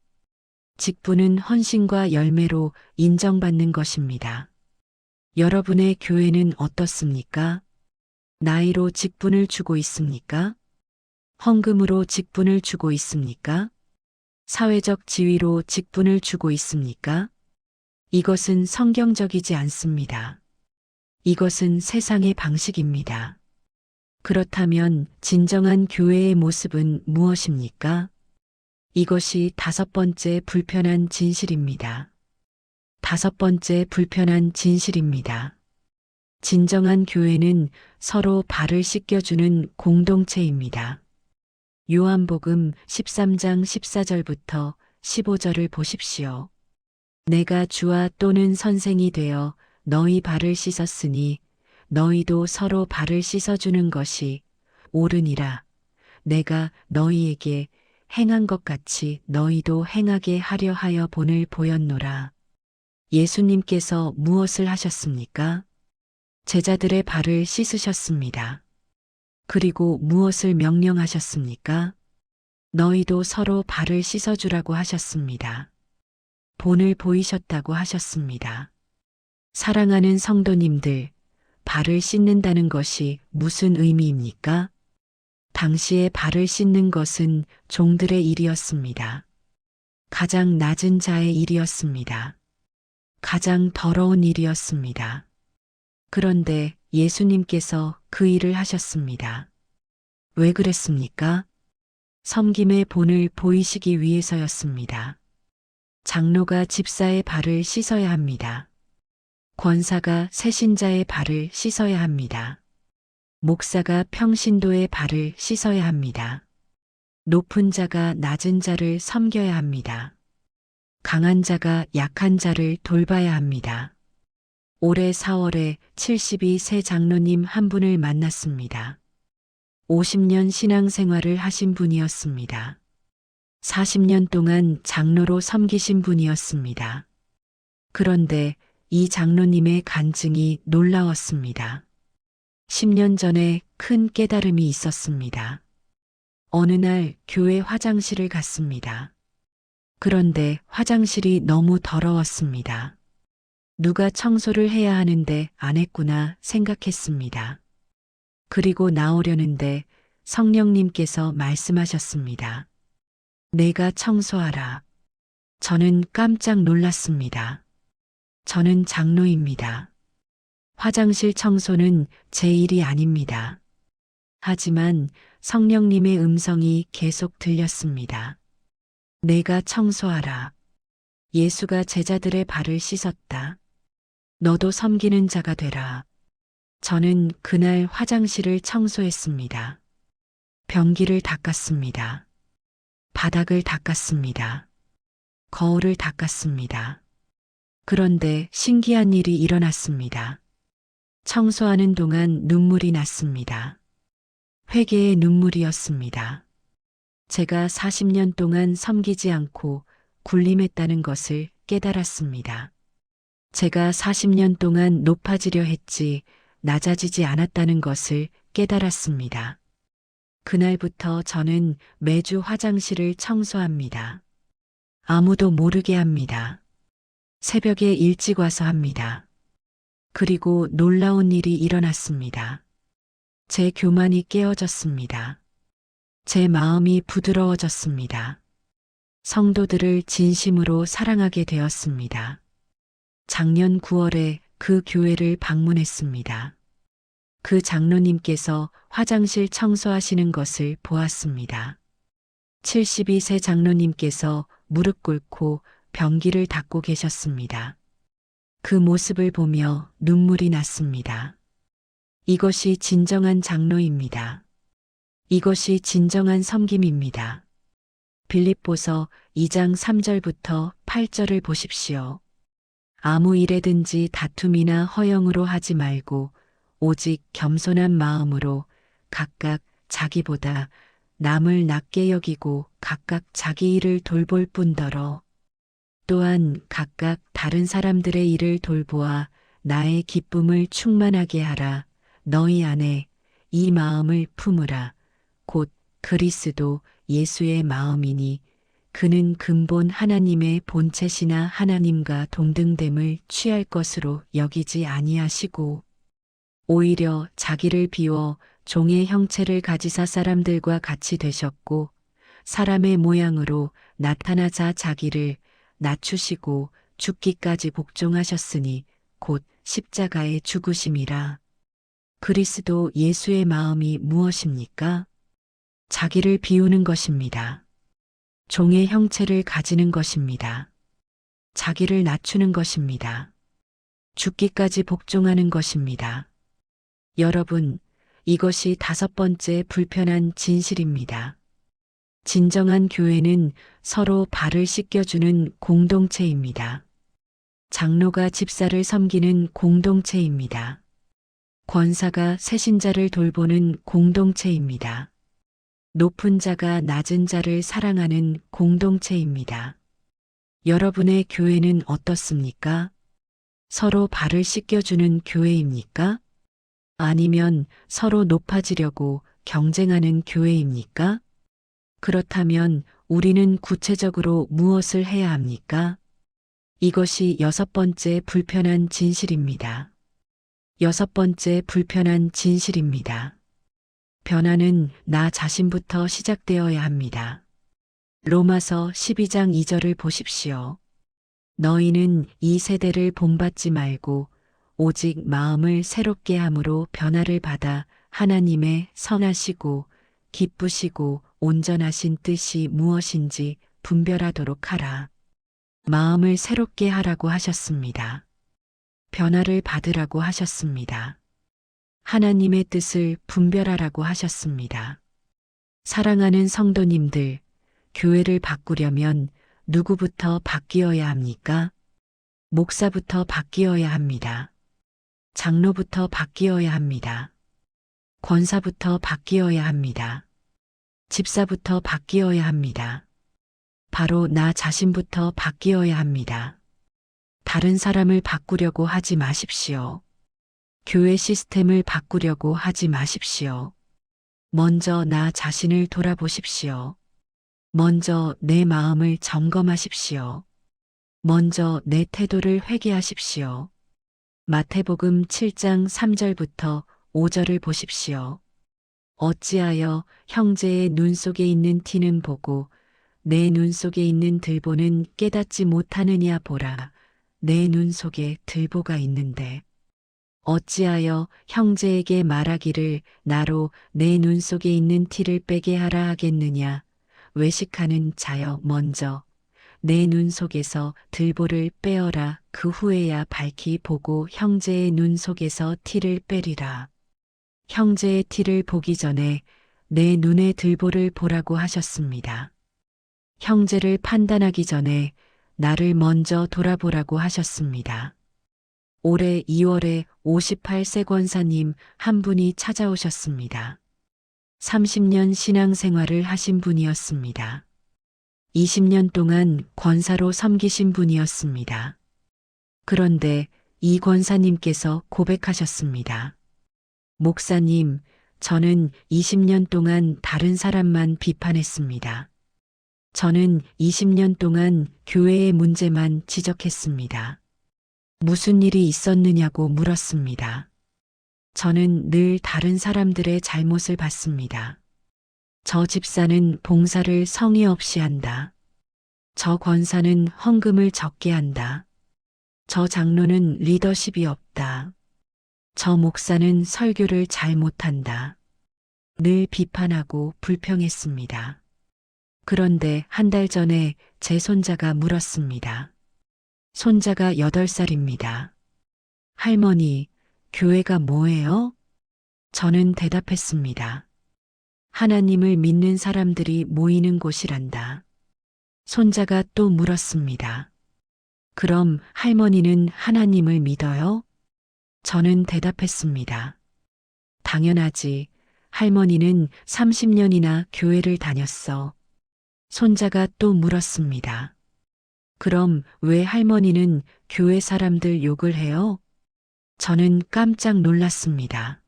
S1: 직분은 헌신과 열매로 인정받는 것입니다. 여러분의 교회는 어떻습니까? 나이로 직분을 주고 있습니까? 헌금으로 직분을 주고 있습니까? 사회적 지위로 직분을 주고 있습니까? 이것은 성경적이지 않습니다. 이것은 세상의 방식입니다. 그렇다면 진정한 교회의 모습은 무엇입니까? 이것이 다섯 번째 불편한 진실입니다. 다섯 번째 불편한 진실입니다. 진정한 교회는 서로 발을 씻겨주는 공동체입니다. 요한복음 13장 14절부터 15절을 보십시오. 내가 주와 또는 선생이 되어 너희 발을 씻었으니 너희도 서로 발을 씻어주는 것이 옳으니라. 내가 너희에게 행한 것 같이 너희도 행하게 하려 하여 본을 보였노라. 예수님께서 무엇을 하셨습니까? 제자들의 발을 씻으셨습니다. 그리고 무엇을 명령하셨습니까? 너희도 서로 발을 씻어주라고 하셨습니다. 본을 보이셨다고 하셨습니다. 사랑하는 성도님들, 발을 씻는다는 것이 무슨 의미입니까? 당시에 발을 씻는 것은 종들의 일이었습니다. 가장 낮은 자의 일이었습니다. 가장 더러운 일이었습니다. 그런데 예수님께서 그 일을 하셨습니다. 왜 그랬습니까? 섬김의 본을 보이시기 위해서였습니다. 장로가 집사의 발을 씻어야 합니다. 권사가 새신자의 발을 씻어야 합니다. 목사가 평신도의 발을 씻어야 합니다. 높은 자가 낮은 자를 섬겨야 합니다. 강한 자가 약한 자를 돌봐야 합니다. 올해 4월에 72세 장로님 한 분을 만났습니다. 50년 신앙생활을 하신 분이었습니다. 40년 동안 장로로 섬기신 분이었습니다. 그런데 이 장로님의 간증이 놀라웠습니다. 10년 전에 큰 깨달음이 있었습니다. 어느 날 교회 화장실을 갔습니다. 그런데 화장실이 너무 더러웠습니다. 누가 청소를 해야 하는데 안 했구나 생각했습니다. 그리고 나오려는데 성령님께서 말씀하셨습니다. 내가 청소하라. 저는 깜짝 놀랐습니다. 저는 장로입니다. 화장실 청소는 제 일이 아닙니다. 하지만 성령님의 음성이 계속 들렸습니다. 내가 청소하라. 예수가 제자들의 발을 씻었다. 너도 섬기는 자가 되라. 저는 그날 화장실을 청소했습니다. 변기를 닦았습니다. 바닥을 닦았습니다. 거울을 닦았습니다. 그런데 신기한 일이 일어났습니다. 청소하는 동안 눈물이 났습니다. 회개의 눈물이었습니다. 제가 40년 동안 섬기지 않고 군림했다는 것을 깨달았습니다. 제가 40년 동안 높아지려 했지 낮아지지 않았다는 것을 깨달았습니다. 그날부터 저는 매주 화장실을 청소합니다. 아무도 모르게 합니다. 새벽에 일찍 와서 합니다. 그리고 놀라운 일이 일어났습니다. 제 교만이 깨어졌습니다. 제 마음이 부드러워졌습니다. 성도들을 진심으로 사랑하게 되었습니다. 작년 9월에 그 교회를 방문했습니다. 그 장로님께서 화장실 청소하시는 것을 보았습니다. 72세 장로님께서 무릎 꿇고 변기를 닦고 계셨습니다. 그 모습을 보며 눈물이 났습니다. 이것이 진정한 장로입니다. 이것이 진정한 섬김입니다. 빌립보서 2장 3절부터 8절을 보십시오. 아무 일에든지 다툼이나 허영으로 하지 말고 오직 겸손한 마음으로 각각 자기보다 남을 낮게 여기고 각각 자기 일을 돌볼 뿐더러 또한 각각 다른 사람들의 일을 돌보아 나의 기쁨을 충만하게 하라. 너희 안에 이 마음을 품으라. 곧 그리스도 예수의 마음이니 그는 근본 하나님의 본체시나 하나님과 동등됨을 취할 것으로 여기지 아니하시고 오히려 자기를 비워 종의 형체를 가지사 사람들과 같이 되셨고 사람의 모양으로 나타나자 자기를 낮추시고 죽기까지 복종하셨으니 곧 십자가의 죽으심이라. 그리스도 예수의 마음이 무엇입니까? 자기를 비우는 것입니다. 종의 형체를 가지는 것입니다. 자기를 낮추는 것입니다. 죽기까지 복종하는 것입니다. 여러분, 이것이 5번째 불편한 진실입니다. 진정한 교회는 서로 발을 씻겨주는 공동체입니다. 장로가 집사를 섬기는 공동체입니다. 권사가 세신자를 돌보는 공동체입니다. 높은 자가 낮은 자를 사랑하는 공동체입니다. 여러분의 교회는 어떻습니까? 서로 발을 씻겨주는 교회입니까? 아니면 서로 높아지려고 경쟁하는 교회입니까? 그렇다면 우리는 구체적으로 무엇을 해야 합니까? 이것이 6번째 불편한 진실입니다. 6번째 불편한 진실입니다. 변화는 나 자신부터 시작되어야 합니다. 로마서 12장 2절을 보십시오. 너희는 이 세대를 본받지 말고 오직 마음을 새롭게 함으로 변화를 받아 하나님의 선하시고 기쁘시고 온전하신 뜻이 무엇인지 분별하도록 하라. 마음을 새롭게 하라고 하셨습니다. 변화를 받으라고 하셨습니다. 하나님의 뜻을 분별하라고 하셨습니다. 사랑하는 성도님들, 교회를 바꾸려면 누구부터 바뀌어야 합니까? 목사부터 바뀌어야 합니다. 장로부터 바뀌어야 합니다. 권사부터 바뀌어야 합니다. 집사부터 바뀌어야 합니다. 바로 나 자신부터 바뀌어야 합니다. 다른 사람을 바꾸려고 하지 마십시오. 교회 시스템을 바꾸려고 하지 마십시오. 먼저 나 자신을 돌아보십시오. 먼저 내 마음을 점검하십시오. 먼저 내 태도를 회개하십시오. 마태복음 7장 3절부터 5절을 보십시오. 어찌하여 형제의 눈 속에 있는 티는 보고 내 눈 속에 있는 들보는 깨닫지 못하느냐 보라. 내 눈 속에 들보가 있는데 어찌하여 형제에게 말하기를 나로 내 눈 속에 있는 티를 빼게 하라 하겠느냐. 외식하는 자여 먼저 내 눈 속에서 들보를 빼어라. 그 후에야 밝히 보고 형제의 눈 속에서 티를 빼리라. 형제의 티를 보기 전에 내 눈에 들보를 보라고 하셨습니다. 형제를 판단하기 전에 나를 먼저 돌아보라고 하셨습니다. 올해 2월에 58세 권사님 한 분이 찾아오셨습니다. 30년 신앙생활을 하신 분이었습니다. 20년 동안 권사로 섬기신 분이었습니다. 그런데 이 권사님께서 고백하셨습니다. 목사님, 저는 20년 동안 다른 사람만 비판했습니다. 저는 20년 동안 교회의 문제만 지적했습니다. 무슨 일이 있었느냐고 물었습니다. 저는 늘 다른 사람들의 잘못을 봤습니다. 저 집사는 봉사를 성의 없이 한다. 저 권사는 헌금을 적게 한다. 저 장로는 리더십이 없다. 저 목사는 설교를 잘 못한다. 늘 비판하고 불평했습니다. 그런데 한 달 전에 제 손자가 물었습니다. 손자가 8살입니다. 할머니, 교회가 뭐예요? 저는 대답했습니다. 하나님을 믿는 사람들이 모이는 곳이란다. 손자가 또 물었습니다. 그럼 할머니는 하나님을 믿어요? 저는 대답했습니다. 당연하지. 할머니는 30년이나 교회를 다녔어. 손자가 또 물었습니다. 그럼 왜 할머니는 교회 사람들 욕을 해요? 저는 깜짝 놀랐습니다.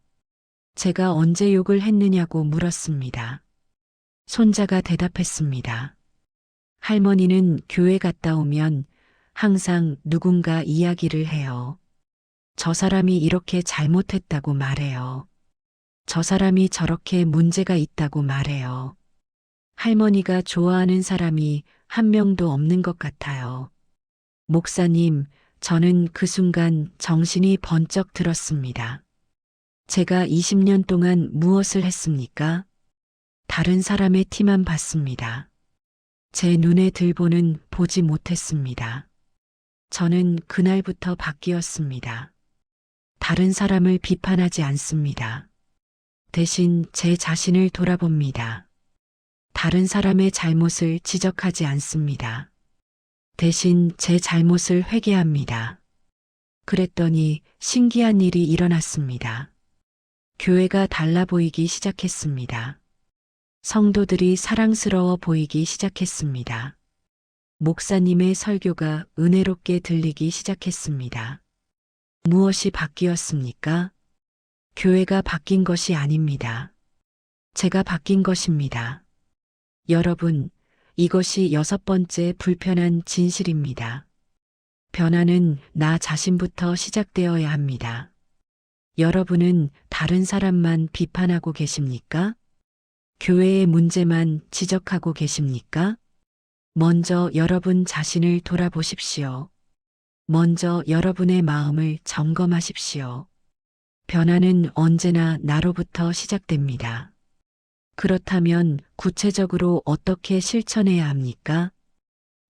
S1: 제가 언제 욕을 했느냐고 물었습니다. 손자가 대답했습니다. 할머니는 교회 갔다 오면 항상 누군가 이야기를 해요. 저 사람이 이렇게 잘못했다고 말해요. 저 사람이 저렇게 문제가 있다고 말해요. 할머니가 좋아하는 사람이 한 명도 없는 것 같아요. 목사님, 저는 그 순간 정신이 번쩍 들었습니다. 제가 20년 동안 무엇을 했습니까? 다른 사람의 티만 봤습니다. 제 눈에 들보는 보지 못했습니다. 저는 그날부터 바뀌었습니다. 다른 사람을 비판하지 않습니다. 대신 제 자신을 돌아봅니다. 다른 사람의 잘못을 지적하지 않습니다. 대신 제 잘못을 회개합니다. 그랬더니 신기한 일이 일어났습니다. 교회가 달라 보이기 시작했습니다. 성도들이 사랑스러워 보이기 시작했습니다. 목사님의 설교가 은혜롭게 들리기 시작했습니다. 무엇이 바뀌었습니까? 교회가 바뀐 것이 아닙니다. 제가 바뀐 것입니다. 여러분, 이것이 6번째 불편한 진실입니다. 변화는 나 자신부터 시작되어야 합니다. 여러분은 다른 사람만 비판하고 계십니까? 교회의 문제만 지적하고 계십니까? 먼저 여러분 자신을 돌아보십시오. 먼저 여러분의 마음을 점검하십시오. 변화는 언제나 나로부터 시작됩니다. 그렇다면 구체적으로 어떻게 실천해야 합니까?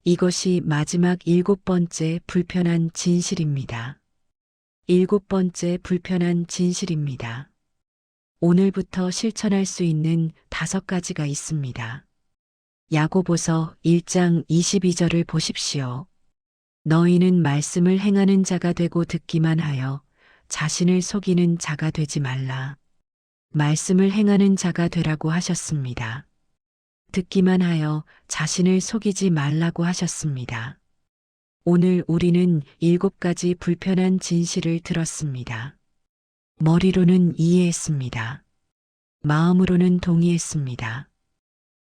S1: 이것이 마지막 7번째 불편한 진실입니다. 7번째 불편한 진실입니다. 오늘부터 실천할 수 있는 5가지가 있습니다. 야고보서 1장 22절을 보십시오. 너희는 말씀을 행하는 자가 되고 듣기만 하여 자신을 속이는 자가 되지 말라. 말씀을 행하는 자가 되라고 하셨습니다. 듣기만 하여 자신을 속이지 말라고 하셨습니다. 오늘 우리는 7가지 불편한 진실을 들었습니다. 머리로는 이해했습니다. 마음으로는 동의했습니다.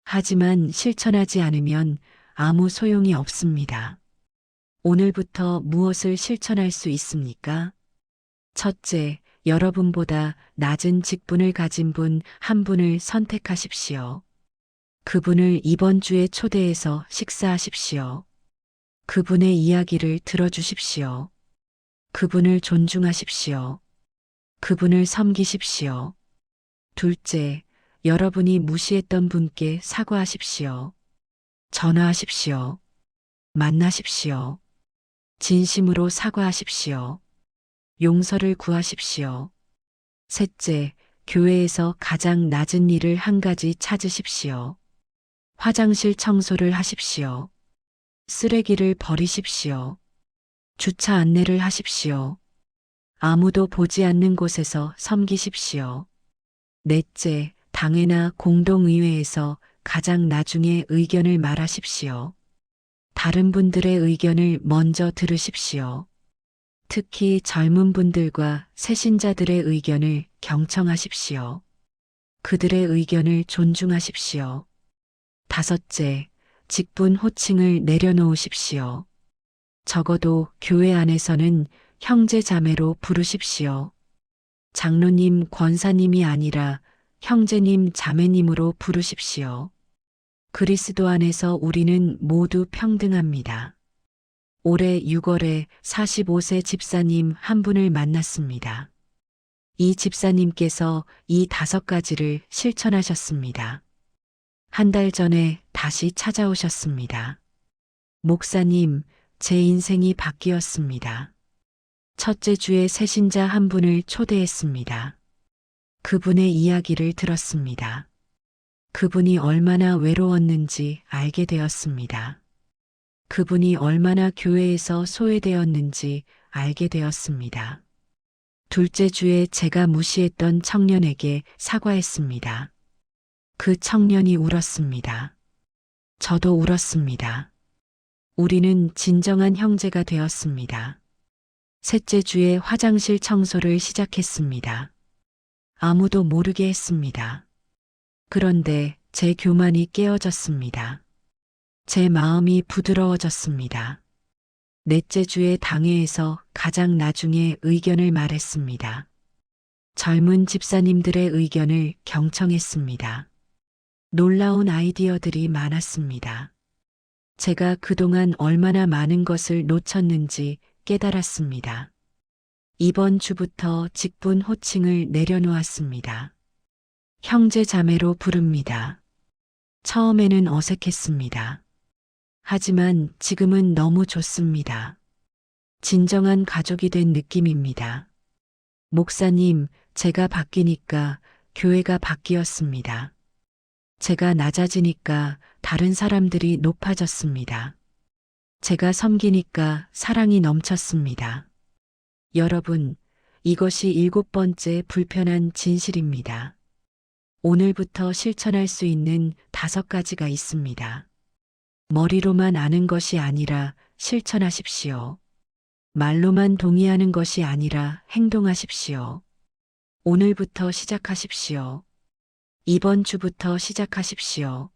S1: 하지만 실천하지 않으면 아무 소용이 없습니다. 오늘부터 무엇을 실천할 수 있습니까? 첫째, 여러분보다 낮은 직분을 가진 분 한 분을 선택하십시오. 그분을 이번 주에 초대해서 식사하십시오. 그분의 이야기를 들어주십시오. 그분을 존중하십시오. 그분을 섬기십시오. 둘째, 여러분이 무시했던 분께 사과하십시오. 전화하십시오. 만나십시오. 진심으로 사과하십시오. 용서를 구하십시오. 셋째, 교회에서 가장 낮은 일을 한 가지 찾으십시오. 화장실 청소를 하십시오. 쓰레기를 버리십시오. 주차 안내를 하십시오. 아무도 보지 않는 곳에서 섬기십시오. 넷째, 당회나 공동의회에서 가장 나중에 의견을 말하십시오. 다른 분들의 의견을 먼저 들으십시오. 특히 젊은 분들과 새신자들의 의견을 경청하십시오. 그들의 의견을 존중하십시오. 다섯째, 직분 호칭을 내려놓으십시오. 적어도 교회 안에서는 형제 자매로 부르십시오. 장로님, 권사님이 아니라 형제님, 자매님으로 부르십시오. 그리스도 안에서 우리는 모두 평등합니다. 올해 6월에 45세 집사님 한 분을 만났습니다. 이 집사님께서 이 5가지를 실천하셨습니다. 한 달 전에 다시 찾아오셨습니다. 목사님, 제 인생이 바뀌었습니다. 첫째 주에 새신자 한 분을 초대했습니다. 그분의 이야기를 들었습니다. 그분이 얼마나 외로웠는지 알게 되었습니다. 그분이 얼마나 교회에서 소외되었는지 알게 되었습니다. 둘째 주에 제가 무시했던 청년에게 사과했습니다. 그 청년이 울었습니다. 저도 울었습니다. 우리는 진정한 형제가 되었습니다. 셋째 주에 화장실 청소를 시작했습니다. 아무도 모르게 했습니다. 그런데 제 교만이 깨어졌습니다. 제 마음이 부드러워졌습니다. 넷째 주에 당회에서 가장 나중에 의견을 말했습니다. 젊은 집사님들의 의견을 경청했습니다. 놀라운 아이디어들이 많았습니다. 제가 그동안 얼마나 많은 것을 놓쳤는지 깨달았습니다. 이번 주부터 직분 호칭을 내려놓았습니다. 형제 자매로 부릅니다. 처음에는 어색했습니다. 하지만 지금은 너무 좋습니다. 진정한 가족이 된 느낌입니다. 목사님, 제가 바뀌니까 교회가 바뀌었습니다. 제가 낮아지니까 다른 사람들이 높아졌습니다. 제가 섬기니까 사랑이 넘쳤습니다. 여러분, 이것이 7번째 불편한 진실입니다. 오늘부터 실천할 수 있는 5가지가 있습니다. 머리로만 아는 것이 아니라 실천하십시오. 말로만 동의하는 것이 아니라 행동하십시오. 오늘부터 시작하십시오. 이번 주부터 시작하십시오.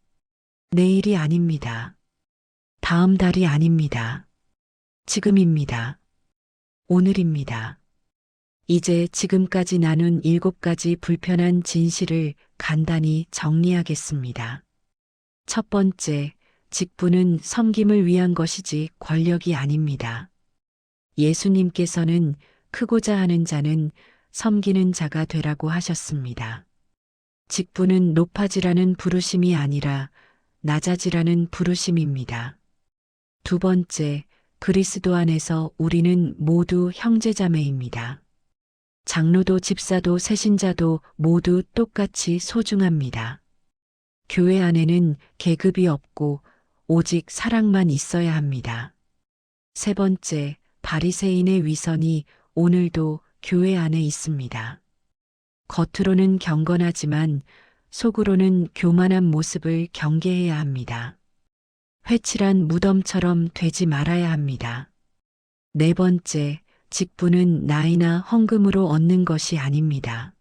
S1: 내일이 아닙니다. 다음 달이 아닙니다. 지금입니다. 오늘입니다. 이제 지금까지 나눈 7가지 불편한 진실을 간단히 정리하겠습니다. 첫 번째, 직분은 섬김을 위한 것이지 권력이 아닙니다. 예수님께서는 크고자 하는 자는 섬기는 자가 되라고 하셨습니다. 직분은 높아지라는 부르심이 아니라 낮아지라는 부르심입니다. 두 번째, 그리스도 안에서 우리는 모두 형제자매입니다. 장로도 집사도 새신자도 모두 똑같이 소중합니다. 교회 안에는 계급이 없고 오직 사랑만 있어야 합니다. 세 번째, 바리새인의 위선이 오늘도 교회 안에 있습니다. 겉으로는 경건하지만 속으로는 교만한 모습을 경계해야 합니다. 회칠한 무덤처럼 되지 말아야 합니다. 네 번째, 직분은 나이나 헌금으로 얻는 것이 아닙니다.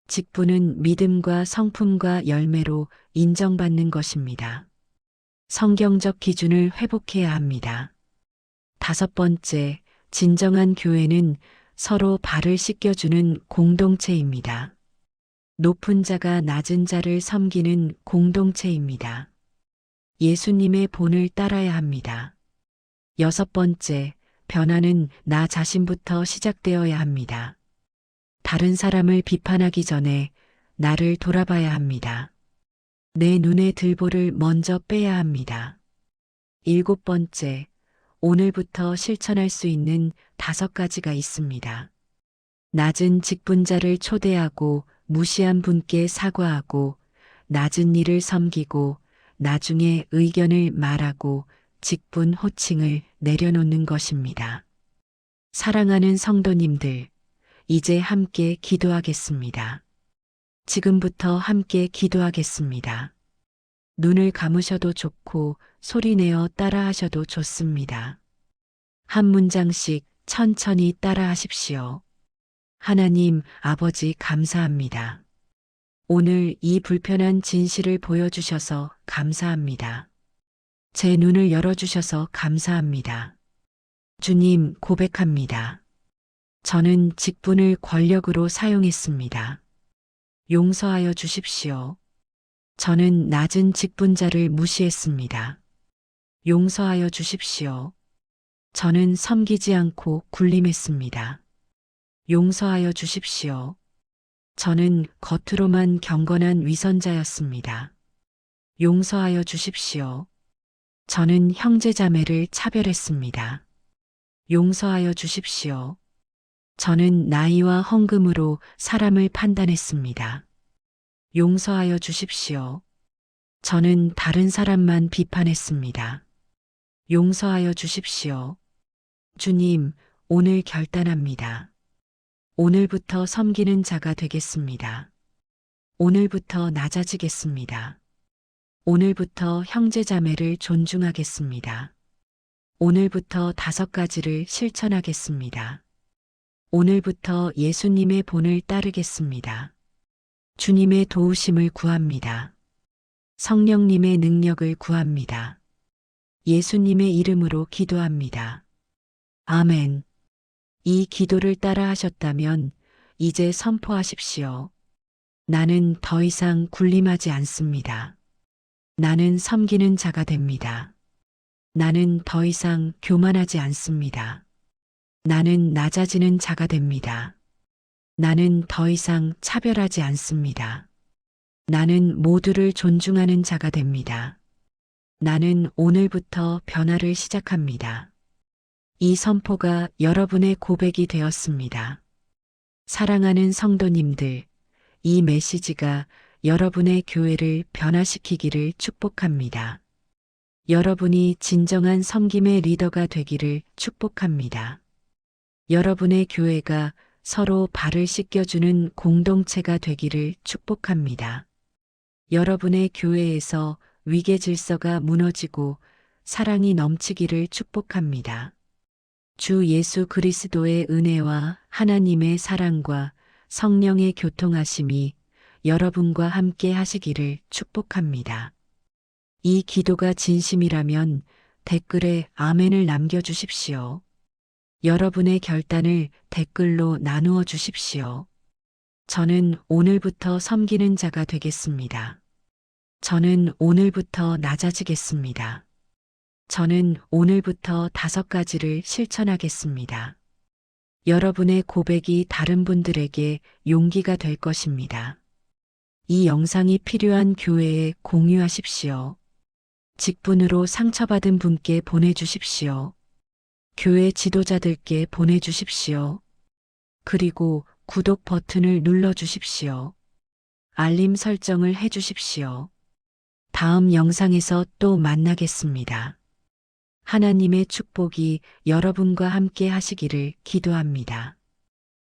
S1: 직분은 믿음과 성품과 열매로 인정받는 것입니다. 성경적 기준을 회복해야 합니다. 다섯 번째, 진정한 교회는 서로 발을 씻겨주는 공동체입니다. 높은 자가 낮은 자를 섬기는 공동체입니다. 예수님의 본을 따라야 합니다. 여섯 번째, 변화는 나 자신부터 시작되어야 합니다. 다른 사람을 비판하기 전에 나를 돌아봐야 합니다. 내 눈의 들보를 먼저 빼야 합니다. 일곱 번째, 오늘부터 실천할 수 있는 5가지가 있습니다. 낮은 직분자를 초대하고 무시한 분께 사과하고 낮은 일을 섬기고 나중에 의견을 말하고 직분 호칭을 내려놓는 것입니다. 사랑하는 성도님들, 이제 함께 기도하겠습니다. 지금부터 함께 기도하겠습니다. 눈을 감으셔도 좋고 소리내어 따라하셔도 좋습니다. 한 문장씩 천천히 따라하십시오. 하나님 아버지 감사합니다. 오늘 이 불편한 진실을 보여주셔서 감사합니다. 제 눈을 열어주셔서 감사합니다. 주님 고백합니다. 저는 직분을 권력으로 사용했습니다. 용서하여 주십시오. 저는 낮은 직분자를 무시했습니다. 용서하여 주십시오. 저는 섬기지 않고 군림했습니다. 용서하여 주십시오. 저는 겉으로만 경건한 위선자였습니다. 용서하여 주십시오. 저는 형제자매를 차별했습니다. 용서하여 주십시오. 저는 나이와 헌금으로 사람을 판단했습니다. 용서하여 주십시오. 저는 다른 사람만 비판했습니다. 용서하여 주십시오. 주님, 오늘 결단합니다. 오늘부터 섬기는 자가 되겠습니다. 오늘부터 낮아지겠습니다. 오늘부터 형제자매를 존중하겠습니다. 오늘부터 5가지를 실천하겠습니다. 오늘부터 예수님의 본을 따르겠습니다. 주님의 도우심을 구합니다. 성령님의 능력을 구합니다. 예수님의 이름으로 기도합니다. 아멘. 이 기도를 따라 하셨다면 이제 선포하십시오. 나는 더 이상 군림하지 않습니다. 나는 섬기는 자가 됩니다. 나는 더 이상 교만하지 않습니다. 나는 낮아지는 자가 됩니다. 나는 더 이상 차별하지 않습니다. 나는 모두를 존중하는 자가 됩니다. 나는 오늘부터 변화를 시작합니다. 이 선포가 여러분의 고백이 되었습니다. 사랑하는 성도님들, 이 메시지가 여러분의 교회를 변화시키기를 축복합니다. 여러분이 진정한 섬김의 리더가 되기를 축복합니다. 여러분의 교회가 서로 발을 씻겨주는 공동체가 되기를 축복합니다. 여러분의 교회에서 위계 질서가 무너지고 사랑이 넘치기를 축복합니다. 주 예수 그리스도의 은혜와 하나님의 사랑과 성령의 교통하심이 여러분과 함께 하시기를 축복합니다. 이 기도가 진심이라면 댓글에 아멘을 남겨주십시오. 여러분의 결단을 댓글로 나누어 주십시오. 저는 오늘부터 섬기는 자가 되겠습니다. 저는 오늘부터 낮아지겠습니다. 저는 오늘부터 5가지를 실천하겠습니다. 여러분의 고백이 다른 분들에게 용기가 될 것입니다. 이 영상이 필요한 교회에 공유하십시오. 직분으로 상처받은 분께 보내주십시오. 교회 지도자들께 보내주십시오. 그리고 구독 버튼을 눌러주십시오. 알림 설정을 해주십시오. 다음 영상에서 또 만나겠습니다. 하나님의 축복이 여러분과 함께 하시기를 기도합니다.